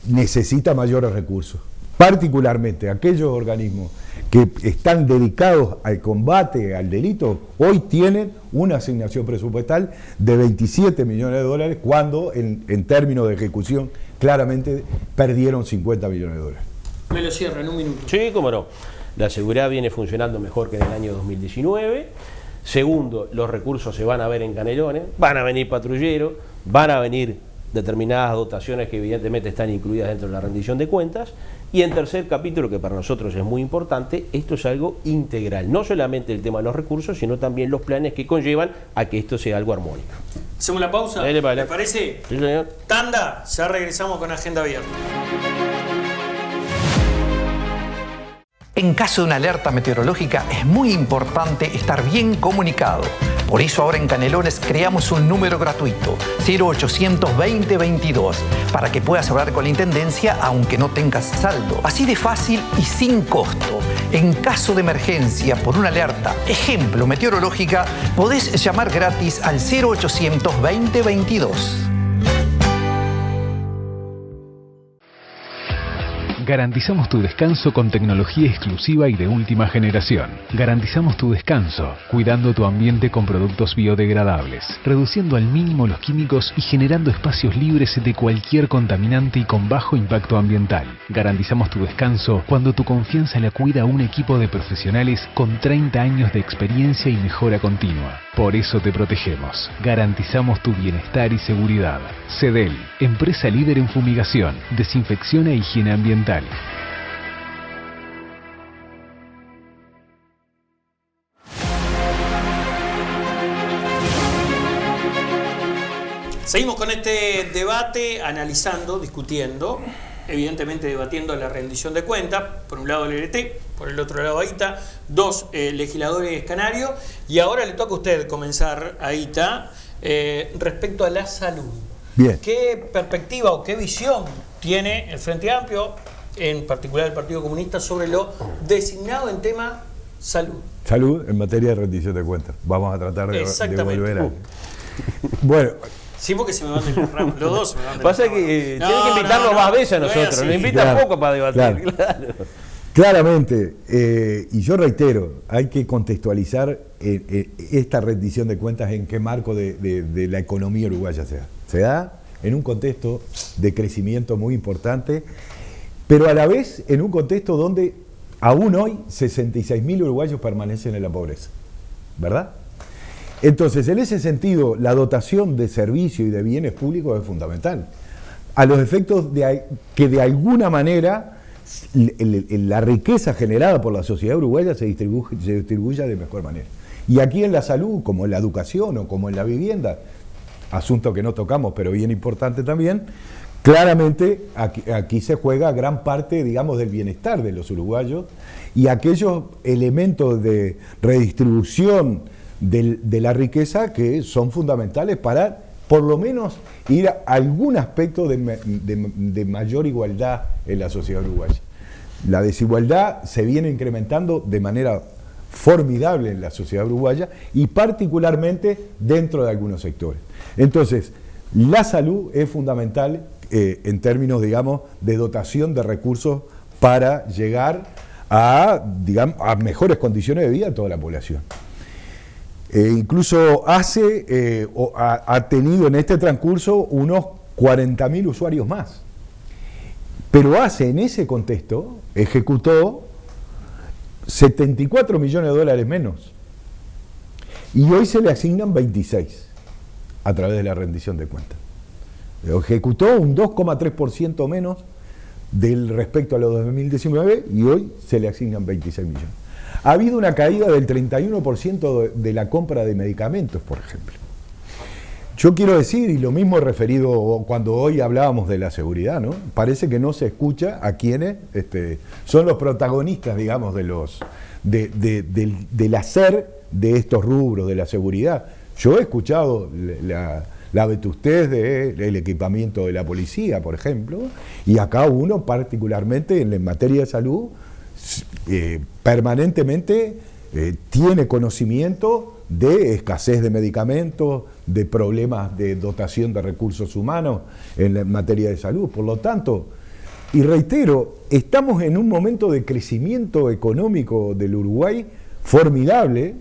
necesita mayores recursos. particularmente aquellos organismos que están dedicados al combate al delito, hoy tienen una asignación presupuestal de 27 millones de dólares, cuando en términos de ejecución claramente perdieron 50 millones de dólares. Me lo cierra en un minuto. Sí, cómo no. La seguridad viene funcionando mejor que en el año 2019. Segundo, los recursos se van a ver en Canelones, van a venir patrulleros, van a venir determinadas dotaciones que evidentemente están incluidas dentro de la rendición de cuentas. Y en tercer capítulo, que para nosotros es muy importante, esto es algo integral, no solamente el tema de los recursos, sino también los planes que conllevan a que esto sea algo armónico. Hacemos la pausa, Dale, ¿le parece? Sí, señor. Tanda, ya regresamos con Agenda Abierta. En caso de una alerta meteorológica es muy importante estar bien comunicado. Por eso ahora en Canelones creamos un número gratuito, 0800 2022, para que puedas hablar con la Intendencia aunque no tengas saldo. Así de fácil y sin costo. En caso de emergencia por una alerta, ejemplo meteorológica, podés llamar gratis al 0800 2022. Garantizamos tu descanso con tecnología exclusiva y de última generación. Garantizamos tu descanso, cuidando tu ambiente con productos biodegradables, reduciendo al mínimo los químicos y generando espacios libres de cualquier contaminante y con bajo impacto ambiental. Garantizamos tu descanso cuando tu confianza la cuida un equipo de profesionales con 30 años de experiencia y mejora continua. Por eso te protegemos. Garantizamos tu bienestar y seguridad. CEDEL, empresa líder en fumigación, desinfección e higiene ambiental. Seguimos con este debate, analizando, discutiendo, evidentemente debatiendo la rendición de cuentas. Por un lado el LRT, por el otro lado AITA, dos legisladores canarios. Y ahora le toca a usted comenzar, AITA, respecto a la salud. Bien. ¿Qué perspectiva o qué visión tiene el Frente Amplio, en particular el Partido Comunista, sobre lo designado en tema salud? Salud en materia de rendición de cuentas. Vamos a tratar de volver a... Bueno... Sí, porque se me van de las ramas. Los dos se me van de Pasa las ramas. que tienen que invitarnos más veces a nosotros. Nos invitan Claro, poco para debatir. claro. Claramente, y yo reitero, hay que contextualizar esta rendición de cuentas en qué marco de la economía uruguaya se da. Se da en un contexto de crecimiento muy importante, pero a la vez en un contexto donde aún hoy 66.000 uruguayos permanecen en la pobreza, ¿verdad? Entonces, en ese sentido, la dotación de servicios y de bienes públicos es fundamental, a los efectos de que de alguna manera la riqueza generada por la sociedad uruguaya se distribuya de mejor manera. Y aquí en la salud, como en la educación o como en la vivienda, asunto que no tocamos, pero bien importante también, claramente aquí se juega gran parte, digamos, del bienestar de los uruguayos, y aquellos elementos de redistribución de la riqueza que son fundamentales para, por lo menos, ir a algún aspecto de mayor igualdad en la sociedad uruguaya. La desigualdad se viene incrementando de manera formidable en la sociedad uruguaya y particularmente dentro de algunos sectores. Entonces, la salud es fundamental en términos, digamos, de dotación de recursos para llegar a mejores condiciones de vida de toda la población. Incluso ha tenido en este transcurso unos 40.000 usuarios más. Pero en ese contexto, ejecutó 74 millones de dólares menos. Y hoy se le asignan 26 a través de la rendición de cuentas. Ejecutó un 2,3% menos respecto a los 2019 y hoy se le asignan 26 millones. Ha habido una caída del 31% de la compra de medicamentos, por ejemplo. Yo quiero decir, y lo mismo referido cuando hoy hablábamos de la seguridad, ¿no? Parece que no se escucha a quienes son los protagonistas, digamos, del hacer de estos rubros de la seguridad. Yo he escuchado la vetustez del equipamiento de la policía, por ejemplo, y acá uno particularmente en materia de salud permanentemente tiene conocimiento de escasez de medicamentos, de problemas de dotación de recursos humanos en materia de salud. Por lo tanto, Y reitero, estamos en un momento de crecimiento económico del Uruguay formidable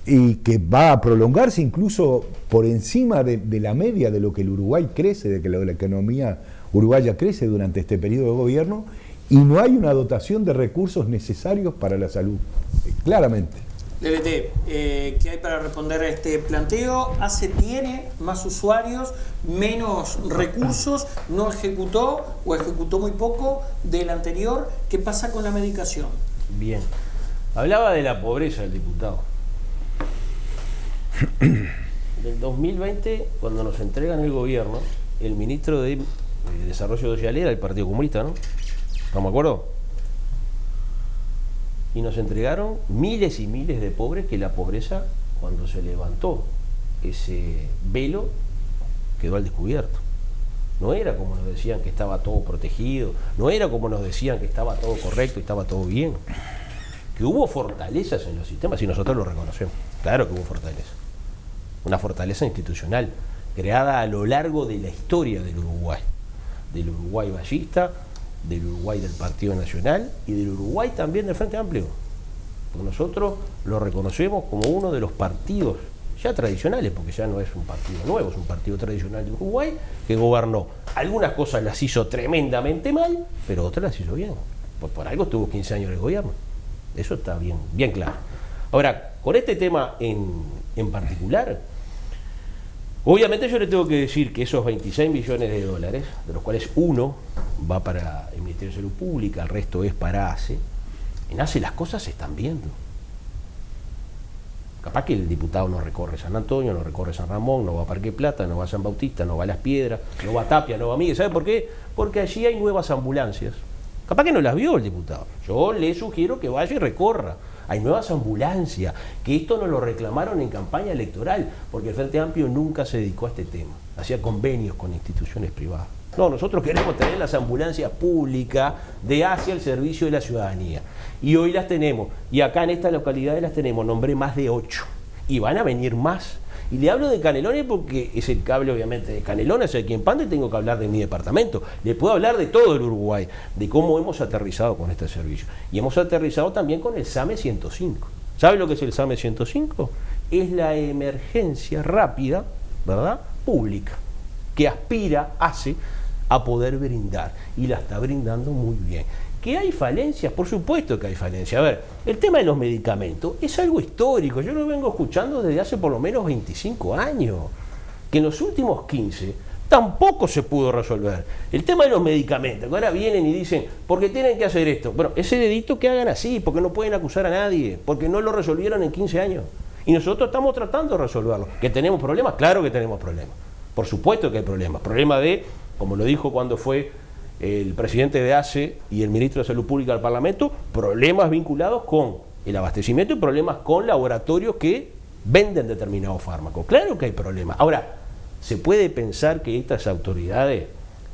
y que va a prolongarse incluso por encima de la media de lo que el Uruguay crece, de que la economía uruguaya crece durante este periodo de gobierno, y no hay una dotación de recursos necesarios para la salud, claramente. DLT, ¿qué hay para responder a este planteo? ¿ACE tiene más usuarios, menos recursos, no ejecutó o ejecutó muy poco del anterior? ¿Qué pasa con la medicación? Bien, hablaba de la pobreza el diputado. Del 2020, cuando nos entregan el gobierno, el ministro de Desarrollo Social era el Partido Comunista, ¿no? ¿Estamos de acuerdo? Y nos entregaron miles y miles de pobres, que la pobreza, cuando se levantó ese velo, quedó al descubierto. No era como nos decían que estaba todo protegido, no era como nos decían que estaba todo correcto y estaba todo bien. Que hubo fortalezas en los sistemas y nosotros lo reconocemos. Claro que hubo fortaleza. Una fortaleza institucional creada a lo largo de la historia del Uruguay ballista, del Uruguay del Partido Nacional y del Uruguay también del Frente Amplio. Porque nosotros lo reconocemos como uno de los partidos ya tradicionales, porque ya no es un partido nuevo, es un partido tradicional de Uruguay que gobernó. Algunas cosas las hizo tremendamente mal, pero otras las hizo bien. Por algo estuvo 15 años en el gobierno. Eso está bien claro. Ahora, con este tema en particular, obviamente yo le tengo que decir que esos 26 millones de dólares, de los cuales uno va para el Ministerio de Salud Pública, el resto es para ACE, en ACE las cosas se están viendo. Capaz que el diputado no recorre San Antonio, no recorre San Ramón, no va a Parque Plata, no va a San Bautista, no va a Las Piedras, no va a Tapia, no va a Miguel. ¿Sabe por qué? Porque allí hay nuevas ambulancias. Capaz que no las vio el diputado. Yo le sugiero que vaya y recorra. Hay nuevas ambulancias, que esto nos lo reclamaron en campaña electoral, porque el Frente Amplio nunca se dedicó a este tema. Hacía convenios con instituciones privadas. No, nosotros queremos tener las ambulancias públicas de hacia el servicio de la ciudadanía. Y hoy las tenemos. Y acá en esta localidad las tenemos. Nombré más de 8. Y van a venir más. Y le hablo de Canelones porque es el cable, obviamente, de Canelones, aquí en Pando, y tengo que hablar de mi departamento. Le puedo hablar de todo el Uruguay, de cómo hemos aterrizado con este servicio. Y hemos aterrizado también con el SAME 105. ¿Sabe lo que es el SAME 105? Es la emergencia rápida, ¿verdad?, pública, que aspira, hace, a poder brindar. Y la está brindando muy bien. ¿Que hay falencias? Por supuesto que hay falencias. A ver, el tema de los medicamentos es algo histórico. Yo lo vengo escuchando desde hace por lo menos 25 años. Que en los últimos 15 tampoco se pudo resolver. El tema de los medicamentos, que ahora vienen y dicen, porque tienen que hacer esto. Bueno, ese dedito que hagan así, porque no pueden acusar a nadie, porque no lo resolvieron en 15 años. Y nosotros estamos tratando de resolverlo. ¿Que tenemos problemas? Claro que tenemos problemas. Por supuesto que hay problemas. Problema de, como lo dijo cuando fue el presidente de ACE y el ministro de Salud Pública al Parlamento, problemas vinculados con el abastecimiento y problemas con laboratorios que venden determinados fármacos. Claro que hay problemas. Ahora, ¿se puede pensar que estas autoridades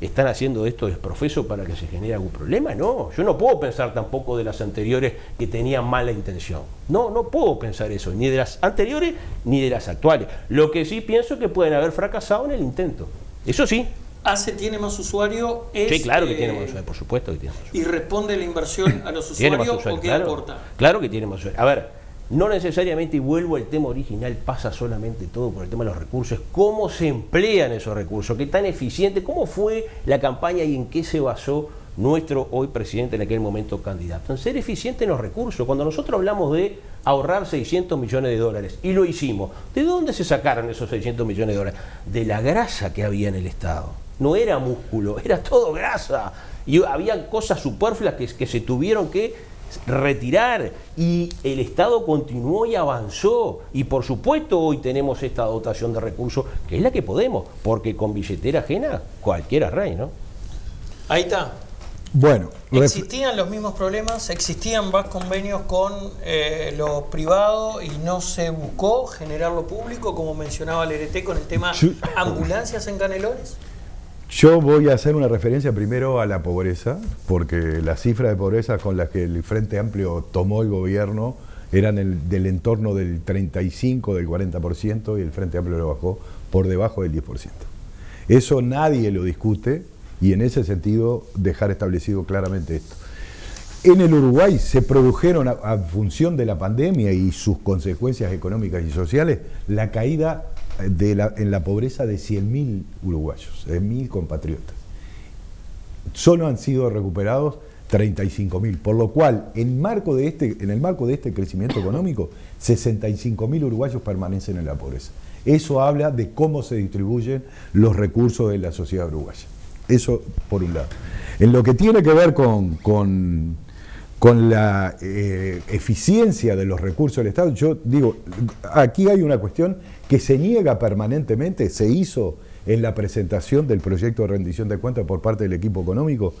están haciendo esto desprofeso para que se genere algún problema? No, yo no puedo pensar tampoco de las anteriores que tenían mala intención. No puedo pensar eso, ni de las anteriores ni de las actuales. Lo que sí pienso es que pueden haber fracasado en el intento. Eso sí. ¿ACE tiene más usuarios? Sí, claro que tiene más usuarios, por supuesto que tiene más usuarios. ¿Y responde la inversión a los usuarios o qué aporta? Claro que tiene más usuarios. A ver, no necesariamente, y vuelvo al tema original, pasa solamente todo por el tema de los recursos. ¿Cómo se emplean esos recursos? ¿Qué tan eficiente? ¿Cómo fue la campaña y en qué se basó nuestro hoy presidente, en aquel momento candidato? En ser eficiente en los recursos. Cuando nosotros hablamos de ahorrar 600 millones de dólares, y lo hicimos, ¿de dónde se sacaron esos 600 millones de dólares? De la grasa que había en el Estado. No era músculo, era todo grasa. Y había cosas superfluas que se tuvieron que retirar. Y el Estado continuó y avanzó. Y por supuesto hoy tenemos esta dotación de recursos, que es la que podemos, porque con billetera ajena cualquiera es rey, ¿no? Ahí está. Bueno, ¿existían los mismos problemas? ¿Existían más convenios con lo privado y no se buscó generar lo público, como mencionaba LRT con el tema ambulancias en Canelones? Yo voy a hacer una referencia primero a la pobreza, porque las cifras de pobreza con las que el Frente Amplio tomó el gobierno eran del entorno del 35, del 40%, y el Frente Amplio lo bajó por debajo del 10%. Eso nadie lo discute, y en ese sentido dejar establecido claramente esto. En el Uruguay se produjeron, a función de la pandemia y sus consecuencias económicas y sociales, la caída en la pobreza de 100.000 uruguayos, de 1.000 compatriotas. Solo han sido recuperados 35.000, por lo cual en el marco de este crecimiento económico, 65.000 uruguayos permanecen en la pobreza. Eso habla de cómo se distribuyen los recursos de la sociedad uruguaya. Eso por un lado. En lo que tiene que ver con la eficiencia de los recursos del Estado, yo digo, aquí hay una cuestión que se niega permanentemente, se hizo en la presentación del proyecto de rendición de cuentas por parte del equipo económico,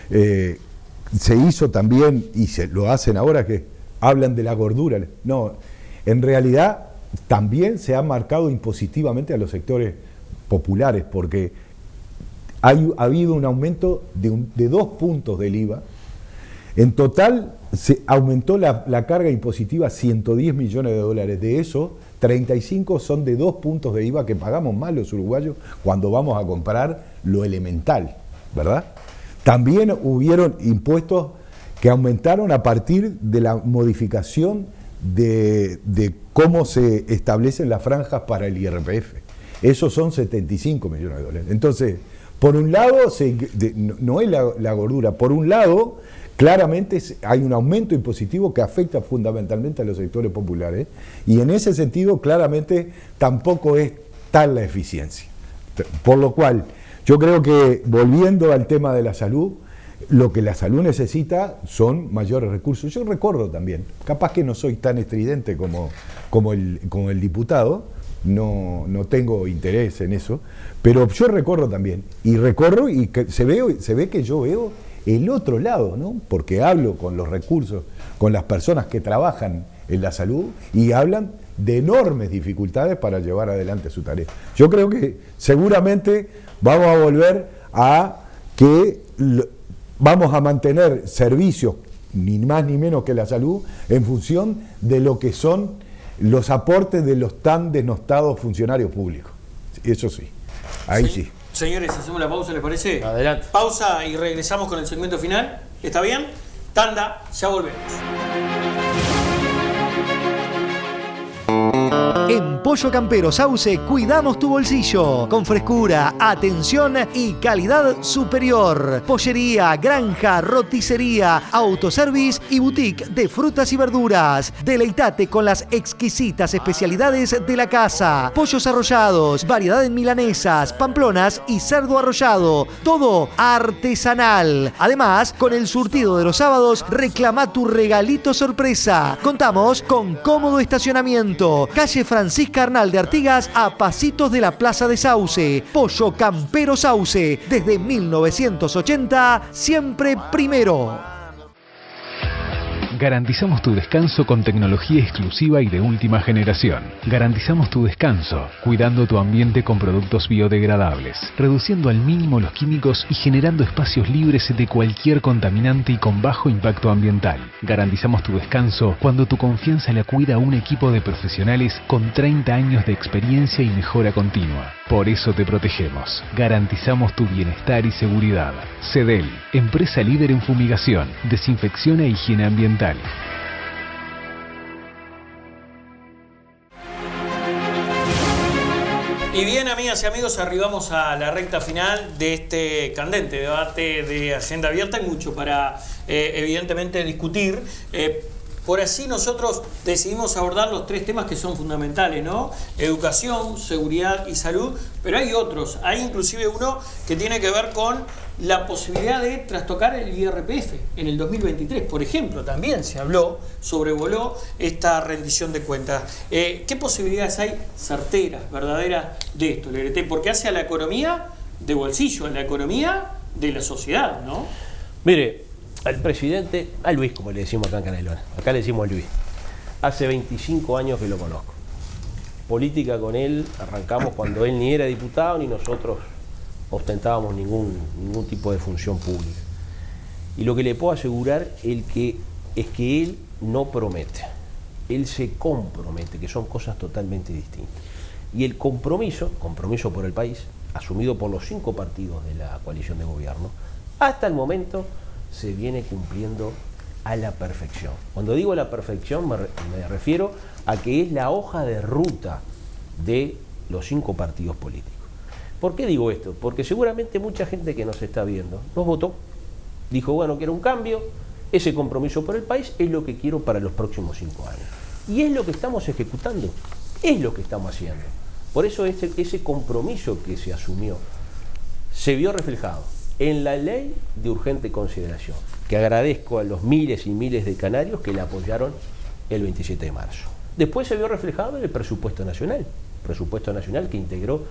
se hizo también, y lo hacen ahora, que hablan de la gordura. No, en realidad también se ha marcado impositivamente a los sectores populares, porque ha habido un aumento de 2 puntos del IVA. En total se aumentó la carga impositiva 110 millones de dólares. De eso, 35 son de 2 puntos de IVA que pagamos más los uruguayos cuando vamos a comprar lo elemental, ¿verdad? También hubieron impuestos que aumentaron a partir de la modificación de cómo se establecen las franjas para el IRPF. Esos son 75 millones de dólares. Entonces, por un lado, no es la gordura, por un lado, claramente hay un aumento impositivo que afecta fundamentalmente a los sectores populares, y en ese sentido, claramente, tampoco es tal la eficiencia. Por lo cual, yo creo que, volviendo al tema de la salud, lo que la salud necesita son mayores recursos. Yo recuerdo también, capaz que no soy tan estridente como el diputado, no tengo interés en eso, pero yo recorro también, y que se ve que yo veo el otro lado, ¿no? Porque hablo con los recursos, con las personas que trabajan en la salud, y hablan de enormes dificultades para llevar adelante su tarea. Yo creo que seguramente vamos a volver a que vamos a mantener servicios, ni más ni menos que la salud, en función de lo que son los aportes de los tan denostados funcionarios públicos. Eso sí, ahí sí. Señores, hacemos la pausa, ¿les parece? Adelante. Pausa y regresamos con el segmento final. ¿Está bien? Tanda, ya volvemos. En Pollo Campero Sauce cuidamos tu bolsillo con frescura, atención y calidad superior. Pollería, granja, roticería, autoservice y boutique de frutas y verduras. Deleitate con las exquisitas especialidades de la casa. Pollos arrollados, variedad en milanesas, pamplonas y cerdo arrollado. Todo artesanal. Además, con el surtido de los sábados, reclama tu regalito sorpresa. Contamos con cómodo estacionamiento. Calle Francisca Arnal de Artigas, a pasitos de la Plaza de Sauce. Pollo Campero Sauce, desde 1980, siempre primero. Garantizamos tu descanso con tecnología exclusiva y de última generación. Garantizamos tu descanso, cuidando tu ambiente con productos biodegradables, reduciendo al mínimo los químicos y generando espacios libres de cualquier contaminante y con bajo impacto ambiental. Garantizamos tu descanso cuando tu confianza la cuida un equipo de profesionales con 30 años de experiencia y mejora continua. Por eso te protegemos. Garantizamos tu bienestar y seguridad. CEDEL, empresa líder en fumigación, desinfección e higiene ambiental. Y bien, amigas y amigos, arribamos a la recta final de este candente debate de Agenda Abierta. Hay mucho para, evidentemente, discutir. Por así nosotros decidimos abordar los 3 temas que son fundamentales, ¿no? Educación, seguridad y salud, pero hay otros. Hay inclusive uno que tiene que ver con la posibilidad de trastocar el IRPF en el 2023. Por ejemplo, también se habló, sobrevoló esta rendición de cuentas. ¿Qué posibilidades hay certeras, verdaderas de esto, Legrete? Porque hace a la economía de bolsillo, a la economía de la sociedad, ¿no? Mire, al presidente, a Luis, como le decimos acá en Canelones, acá le decimos a Luis, hace 25 años que lo conozco. Política con él arrancamos cuando él ni era diputado ni nosotros ostentábamos ningún tipo de función pública. Y lo que le puedo asegurar es que él no promete, él se compromete, que son cosas totalmente distintas. Y el compromiso por el país, asumido por los 5 partidos de la coalición de gobierno, hasta el momento se viene cumpliendo a la perfección. Cuando digo a la perfección me refiero a que es la hoja de ruta de los 5 partidos políticos. ¿Por qué digo esto? Porque seguramente mucha gente que nos está viendo nos votó, dijo, bueno, quiero un cambio, ese compromiso por el país es lo que quiero para los próximos 5 años. Y es lo que estamos ejecutando, es lo que estamos haciendo. Por eso ese compromiso que se asumió se vio reflejado en la ley de urgente consideración, que agradezco a los miles y miles de canarios que la apoyaron el 27 de marzo. Después se vio reflejado en el presupuesto nacional que integró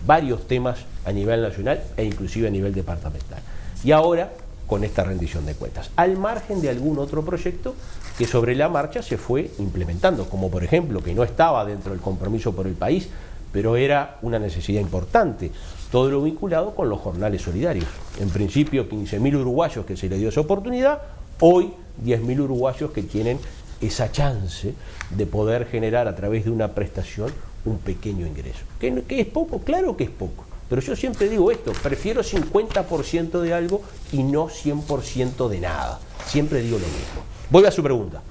varios temas a nivel nacional e inclusive a nivel departamental. Y ahora con esta rendición de cuentas, al margen de algún otro proyecto que sobre la marcha se fue implementando, como por ejemplo, que no estaba dentro del compromiso por el país, pero era una necesidad importante, todo lo vinculado con los jornales solidarios. En principio 15.000 uruguayos que se les dio esa oportunidad, hoy 10.000 uruguayos que tienen esa chance de poder generar a través de una prestación un pequeño ingreso. ¿Que es poco? Claro que es poco. Pero yo siempre digo esto, prefiero 50% de algo y no 100% de nada. Siempre digo lo mismo. Voy a su pregunta.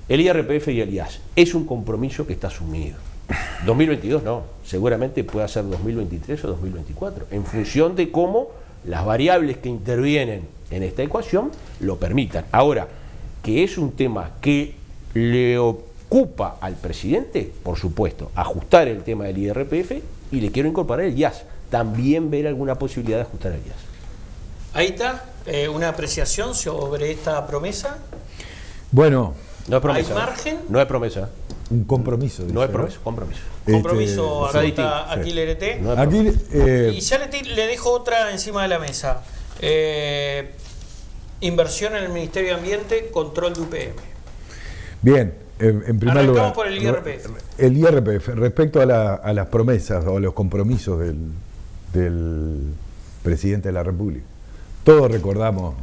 El IRPF y el IAS, ¿es un compromiso que está asumido? 2022 no, seguramente pueda ser 2023 o 2024, en función de cómo las variables que intervienen en esta ecuación lo permitan. Ahora, que es un tema que le ocupa al presidente, por supuesto, ajustar el tema del IRPF y le quiero incorporar el IAS, también ver alguna posibilidad de ajustar el IAS. Ahí está, una apreciación sobre esta promesa. Bueno, no es promesa. ¿Hay margen? No es promesa. Un compromiso. No es promesa, compromiso. Compromiso, anota aquí sí. LRT. No es Aquí, y ya le dejo otra encima de la mesa. Inversión en el Ministerio de Ambiente, control de UPM. Bien, en primer lugar, por el IRPF. El IRPF, respecto a las promesas o los compromisos del presidente de la República. Todos recordamos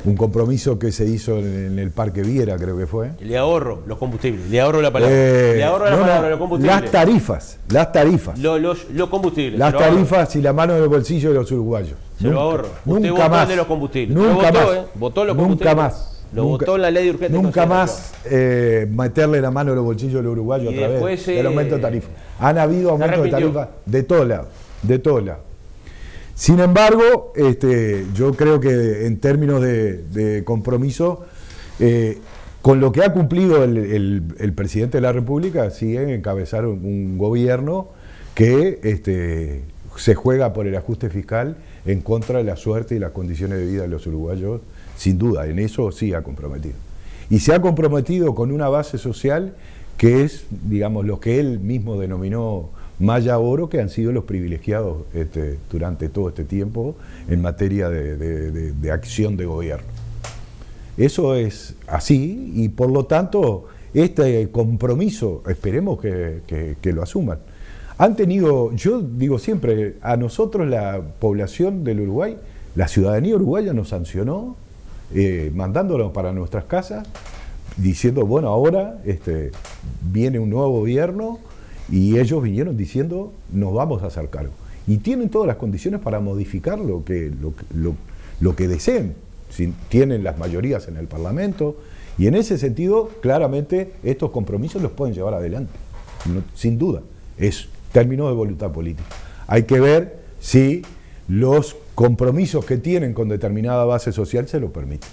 un compromiso que se hizo en el Parque Viera, creo que fue. Le ahorro los combustibles, le ahorro la palabra. Le ahorro la palabra, los combustibles. Las tarifas. Los combustibles. Las tarifas y la mano en el bolsillo de los uruguayos. Se lo ahorro. Usted Nunca votó más. el de los combustibles. Nunca Votó, más. Votó los combustibles. Nunca más. Lo votó en la ley de urgente Nunca consideración. más meterle la mano en los bolsillos del uruguayo a través del aumento de tarifas. Han habido aumentos de tarifas de todos lados. De todos lados. Sin embargo, yo creo que en términos de compromiso, con lo que ha cumplido el presidente de la República, sigue encabezar un gobierno que se juega por el ajuste fiscal en contra de la suerte y las condiciones de vida de los uruguayos, sin duda, en eso sí ha comprometido. Y se ha comprometido con una base social que es, digamos, lo que él mismo denominó Maya Oro, que han sido los privilegiados durante todo este tiempo en materia de acción de gobierno. Eso es así y por lo tanto este compromiso esperemos que lo asuman. Han tenido, yo digo siempre, a nosotros la población del Uruguay, la ciudadanía uruguaya nos sancionó mandándonos para nuestras casas, diciendo, bueno, ahora viene un nuevo gobierno. Y ellos vinieron diciendo, nos vamos a hacer cargo. Y tienen todas las condiciones para modificar lo que deseen. Tienen las mayorías en el Parlamento. Y en ese sentido, claramente, estos compromisos los pueden llevar adelante. Sin duda. Es término de voluntad política. Hay que ver si los compromisos que tienen con determinada base social se lo permiten.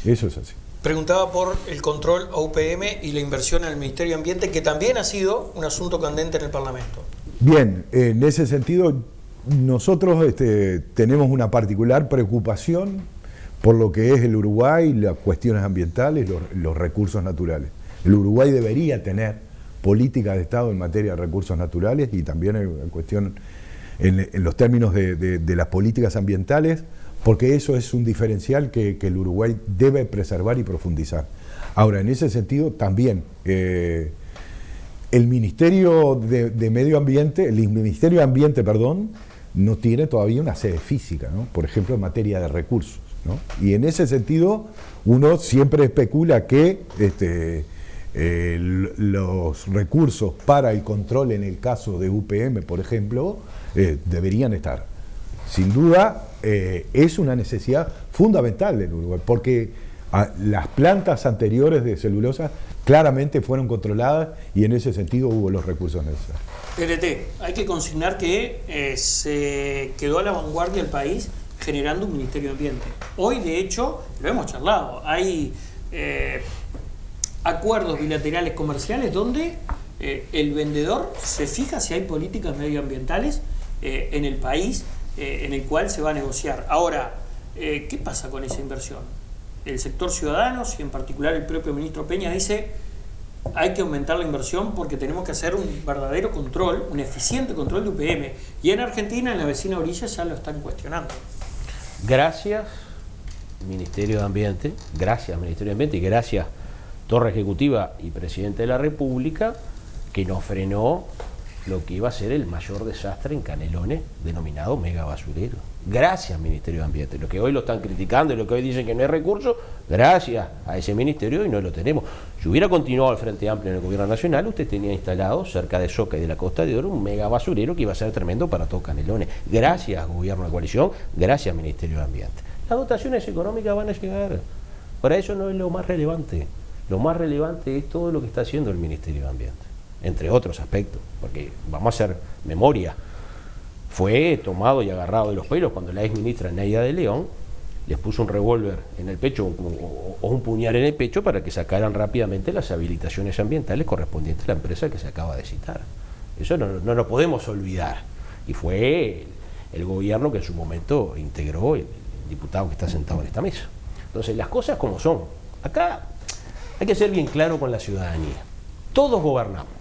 Eso es así. Preguntaba por el control a UPM y la inversión en el Ministerio de Ambiente, que también ha sido un asunto candente en el Parlamento. Bien, en ese sentido, nosotros tenemos una particular preocupación por lo que es el Uruguay, las cuestiones ambientales, los recursos naturales. El Uruguay debería tener políticas de Estado en materia de recursos naturales y también en cuestión, en los términos de las políticas ambientales, porque eso es un diferencial que el Uruguay debe preservar y profundizar. Ahora, en ese sentido, también el Ministerio de Medio Ambiente, el Ministerio de Ambiente, no tiene todavía una sede física, ¿no? Por ejemplo, en materia de recursos, ¿no? Y en ese sentido, uno siempre especula que los recursos para el control en el caso de UPM, por ejemplo, deberían estar. Sin duda, es una necesidad fundamental del Uruguay, porque las plantas anteriores de celulosa claramente fueron controladas y en ese sentido hubo los recursos necesarios. PRT, hay que consignar que se quedó a la vanguardia el país generando un Ministerio de Ambiente. Hoy, de hecho, lo hemos charlado, hay acuerdos bilaterales comerciales donde el vendedor se fija si hay políticas medioambientales en el país en el cual se va a negociar. Ahora, ¿qué pasa con esa inversión? El sector ciudadanos y en particular el propio ministro Peña dice hay que aumentar la inversión porque tenemos que hacer un verdadero control, un eficiente control de UPM. Y en Argentina, en la vecina orilla, ya lo están cuestionando. Gracias, Ministerio de Ambiente, y gracias, Torre Ejecutiva y Presidente de la República, que nos frenó lo que iba a ser el mayor desastre en Canelones, denominado mega basurero. Gracias, Ministerio de Ambiente. Lo que hoy lo están criticando y lo que hoy dicen que no hay recursos, gracias a ese ministerio y no lo tenemos. Si hubiera continuado el Frente Amplio en el Gobierno Nacional, usted tenía instalado cerca de Soca y de la Costa de Oro un mega basurero que iba a ser tremendo para todo Canelones. Gracias, Gobierno de Coalición, gracias, Ministerio de Ambiente. Las dotaciones económicas van a llegar. Para eso no es lo más relevante. Lo más relevante es todo lo que está haciendo el Ministerio de Ambiente, entre otros aspectos, porque vamos a hacer memoria. Fue tomado y agarrado de los pelos cuando la ex ministra Neida de León les puso un revólver en el pecho o un puñal en el pecho para que sacaran rápidamente las habilitaciones ambientales correspondientes a la empresa que se acaba de citar. Eso no lo podemos olvidar. Y fue el gobierno que en su momento integró el diputado que está sentado en esta mesa. Entonces, las cosas como son. Acá hay que ser bien claro con la ciudadanía. Todos gobernamos,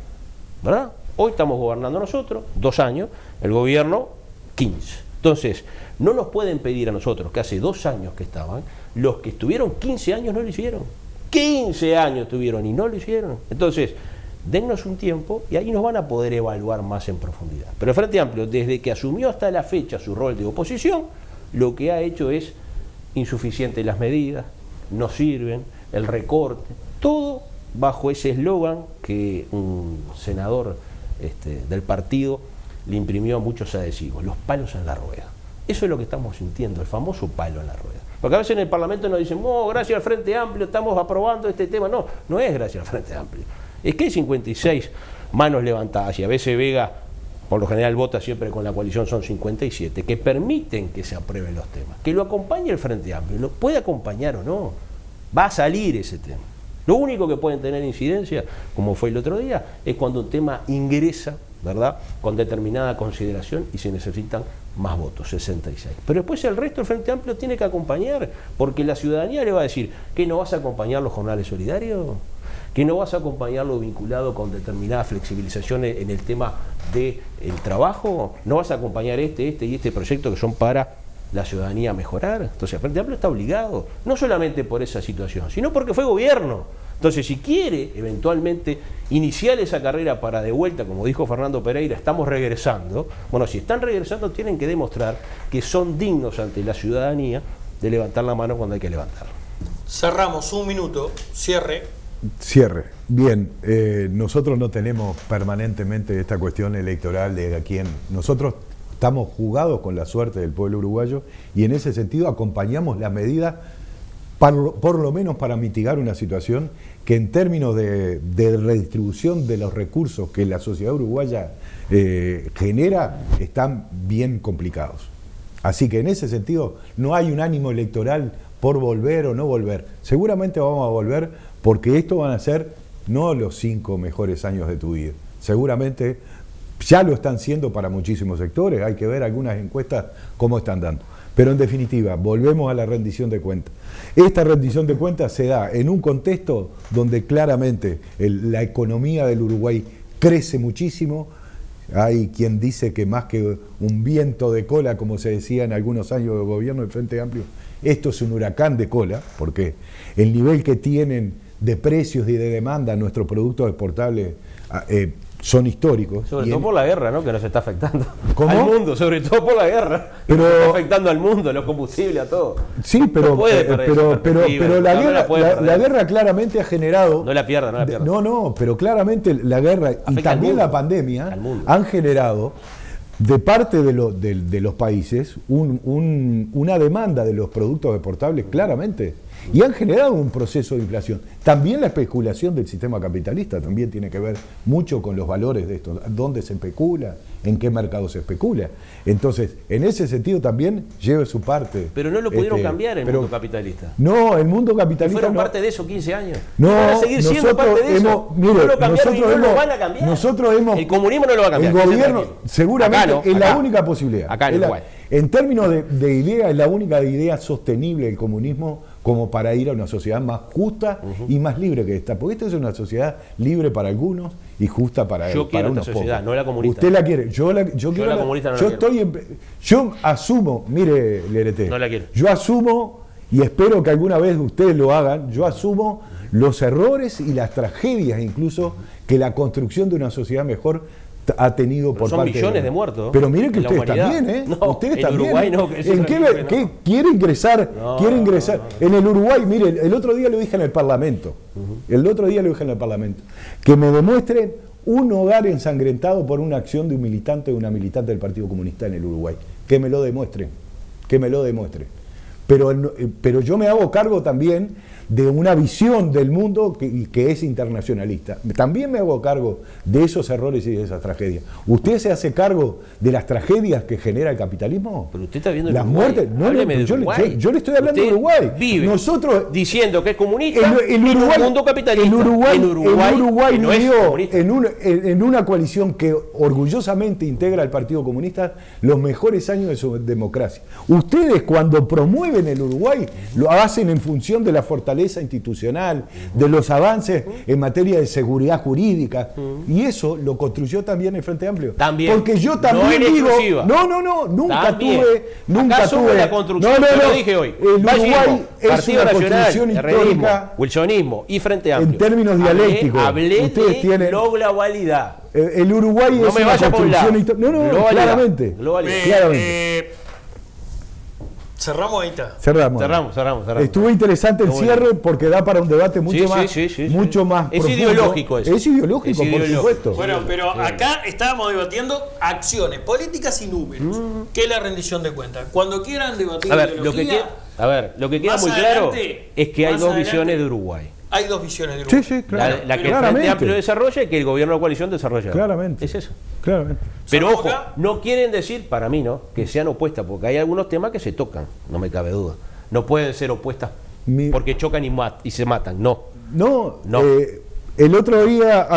¿verdad? Hoy estamos gobernando nosotros, 2 años, el gobierno 15. Entonces, no nos pueden pedir a nosotros, que hace 2 años que estaban, los que estuvieron 15 años no lo hicieron. 15 años tuvieron y no lo hicieron. Entonces, dennos un tiempo y ahí nos van a poder evaluar más en profundidad. Pero el Frente Amplio, desde que asumió hasta la fecha su rol de oposición, lo que ha hecho es insuficientes las medidas, no sirven, el recorte, todo bajo ese eslogan que un senador del partido le imprimió a muchos adhesivos, los palos en la rueda. Eso es lo que estamos sintiendo, el famoso palo en la rueda. Porque a veces en el Parlamento nos dicen, gracias al Frente Amplio estamos aprobando este tema. No, no es gracias al Frente Amplio. Es que hay 56 manos levantadas y a veces Vega, por lo general vota siempre con la coalición, son 57, que permiten que se aprueben los temas. Que lo acompañe el Frente Amplio, lo puede acompañar o no, va a salir ese tema. Lo único que pueden tener incidencia, como fue el otro día, es cuando un tema ingresa, ¿verdad?, con determinada consideración y se necesitan más votos, 66. Pero después el resto del Frente Amplio tiene que acompañar, porque la ciudadanía le va a decir, ¿que no vas a acompañar los jornales solidarios? ¿Que no vas a acompañarlo vinculado con determinadas flexibilizaciones en el tema del trabajo? ¿No vas a acompañar este y este proyecto que son para la ciudadanía mejorar? Entonces el Frente Amplio está obligado, no solamente por esa situación, sino porque fue gobierno. Entonces, si quiere eventualmente iniciar esa carrera para de vuelta, como dijo Fernando Pereira, estamos regresando, bueno, si están regresando tienen que demostrar que son dignos ante la ciudadanía de levantar la mano cuando hay que levantarla. Cerramos, 1 minuto, cierre. Bien, nosotros no tenemos permanentemente esta cuestión electoral de a quién. Nosotros estamos jugados con la suerte del pueblo uruguayo y en ese sentido acompañamos las medidas por lo menos para mitigar una situación que en términos de redistribución de los recursos que la sociedad uruguaya genera están bien complicados. Así que en ese sentido no hay un ánimo electoral por volver o no volver. Seguramente vamos a volver porque esto van a ser no los 5 mejores años de tu vida. Seguramente ya lo están siendo para muchísimos sectores, hay que ver algunas encuestas cómo están dando. Pero en definitiva, volvemos a la rendición de cuentas. Esta rendición de cuentas se da en un contexto donde claramente la economía del Uruguay crece muchísimo. Hay quien dice que más que un viento de cola, como se decía en algunos años de gobierno del Frente Amplio, esto es un huracán de cola, porque el nivel que tienen de precios y de demanda nuestros productos exportables son históricos. Sobre todo por la guerra, ¿no? Que nos está afectando. ¿Cómo? Al mundo, sobre todo por la guerra. Pero nos está afectando al mundo, los combustibles, a todo. Sí, pero, No puede perder esa perspectiva, pero la no guerra, la puede perder. la guerra claramente ha generado. No la pierda, no la pierda. No, pero claramente la guerra y Afecta también al la mundo, pandemia al mundo. han generado de parte de los países una demanda de los productos exportables claramente. Y han generado un proceso de inflación. También la especulación del sistema capitalista también tiene que ver mucho con los valores de esto. ¿Dónde se especula? ¿En qué mercado se especula? Entonces, en ese sentido también lleva su parte. Pero no lo pudieron cambiar el mundo capitalista. No, el mundo capitalista Fueron no. parte de eso 15 años. No, van a seguir siendo parte de eso. Mire, no lo cambiaron y no nosotros lo van a cambiar. Nosotros hemos. El comunismo no lo va a cambiar. El gobierno, Tranquilo. seguramente, Acá no, es acá. la única posibilidad. Acá en Es la- Uruguay. en términos de idea, es la única idea sostenible del comunismo como para ir a una sociedad más justa y más libre que esta. Porque esta es una sociedad libre para algunos y justa para Yo quiero para esta unos sociedad, pocos. no la comunista. Usted la quiere. Yo quiero la comunista no la yo quiero. yo asumo, mire, Lerete, No la quiero. yo asumo, y espero que alguna vez ustedes lo hagan, yo asumo los errores y las tragedias incluso que la construcción de una sociedad mejor ha tenido Pero por son parte millones de muertos Pero miren que en la ustedes humanidad. también, ¿eh? No, Ustedes en también. Uruguay no, que eso ¿En no qué, dice, no. qué quiere ingresar? No, quiere ingresar. no. En el Uruguay, miren, el otro día lo dije en el Parlamento. El otro día lo dije en el Parlamento. Que me demuestren un hogar ensangrentado por una acción de un militante o una militante del Partido Comunista en el Uruguay. Que me lo demuestren. Que me lo demuestren. Pero yo me hago cargo también de una visión del mundo que es internacionalista. También me hago cargo de esos errores y de esas tragedias. ¿Usted se hace cargo de las tragedias que genera el capitalismo? Pero usted está viendo las Uruguay. muertes. No, Hábleme de yo Uruguay. le estoy hablando de Usted Uruguay. Vive Nosotros diciendo que es comunista el Uruguay, en un mundo capitalista. el Uruguay que no es vivió comunista. en una coalición que orgullosamente integra al Partido Comunista los mejores años de su democracia. Ustedes cuando promueven el Uruguay lo hacen en función de la fortaleza institucional, de los avances en materia de seguridad jurídica, y eso lo construyó también el Frente Amplio. También. Porque yo No también en digo, exclusiva. nunca También. nunca Acá somos tuve la construcción, yo lo dije hoy. El Uruguay Fascismo, es Partido una Nacional, construcción herrerismo, histórica. wilsonismo y Frente Amplio. En términos dialécticos, Hablé ustedes de tienen- globalidad. El Uruguay No es me una vaya por un lado. construcción histórica. No, Globalidad. claramente. Globalidad. Claramente. Cerramos ahí está. Cerramos. Cerramos. Estuvo interesante el Estuvo cierre porque da para un debate mucho Sí, más, sí, sí, mucho sí. más Es profundo. ideológico eso. Es ideológico, Es por ideológico. supuesto. Bueno, pero acá estábamos debatiendo acciones políticas y números, que es la rendición de cuentas. Cuando quieran debatir A ver, ideología, lo que queda más muy claro adelante- es que hay más dos adelante- visiones de Uruguay. hay dos visiones de Sí, Uruguay. sí, claro. La que el Claramente. Frente Amplio desarrolla y que el gobierno de coalición desarrolla. Claramente. Es eso. Claramente. Pero ¿Cerramos ojo, acá? no quieren decir, para mí, ¿no?, que sean opuestas, porque hay algunos temas que se tocan, no me cabe duda. No pueden ser opuestas porque chocan y se matan, no. No, No. El otro día,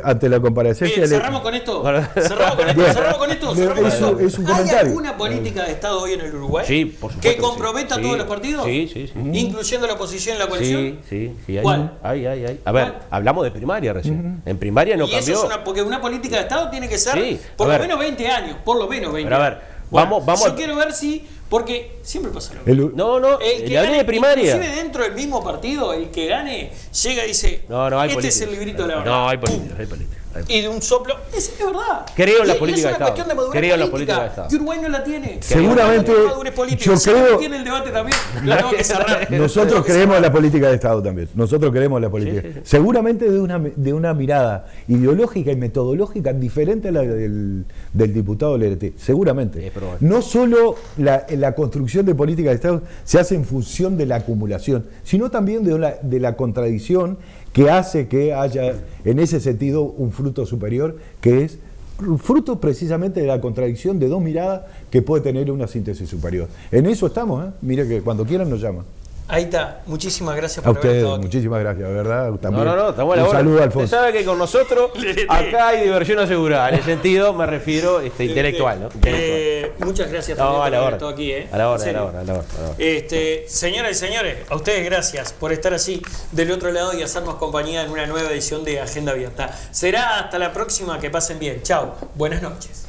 ante la comparecencia... Cerramos con esto. Bueno. Cerramos con esto. Bien. Cerramos con esto. Es cerramos con un- esto. es un ¿Hay comentario. alguna política de Estado hoy en el Uruguay Sí, por supuesto que que comprometa sí. a todos los partidos? Sí. Incluyendo la oposición y la coalición. Sí, hay. ¿Cuál? Hay. A ver, ¿Cuál? hablamos de primaria recién. En primaria no y eso cambió. es porque una política de Estado tiene que ser Sí, por a lo ver. menos 20 años. Por lo menos 20 Pero a ver, años. Bueno, vamos yo a- quiero ver si. Porque siempre pasa lo mismo. No, El que le hablé gane, de primaria. inclusive dentro del mismo partido, el que gane, llega y dice, No, hay este política. es el librito de la verdad. No, hay Pum. política, hay política. Y de un soplo, es verdad. Creo en la Y política de es una Estado. cuestión de madurez Creo en la política. política de Estado. Y Uruguay no la tiene. Seguramente, No madurez política. yo Si no creo- tiene el debate también. La tengo que cerrar. Nosotros creemos en la política de Estado también. Nosotros creemos en la política. Sí. Seguramente de una mirada ideológica y metodológica diferente a la del diputado Lerete. Seguramente. Es probable. No solo la construcción de política de Estado se hace en función de la acumulación, sino también de la contradicción que hace que haya en ese sentido un fruto superior, que es fruto precisamente de la contradicción de dos miradas que puede tener una síntesis superior. En eso estamos, ¿eh? Mire que cuando quieran nos llaman. Ahí está. Muchísimas gracias A por haber ustedes, estado aquí. muchísimas gracias, de verdad. También. No, estamos a la un hora. saludo, Usted Alfonso. sabe que con nosotros acá hay diversión asegurada. En el sentido, me refiero, intelectual, ¿no? Intelectual. Muchas gracias No, también a por la haber hora. estado aquí. A la hora, En serio. a la hora. Señoras y señores, a ustedes gracias por estar así del otro lado y hacernos compañía en una nueva edición de Agenda Abierta. Será hasta la próxima, que pasen bien. Chao, buenas noches.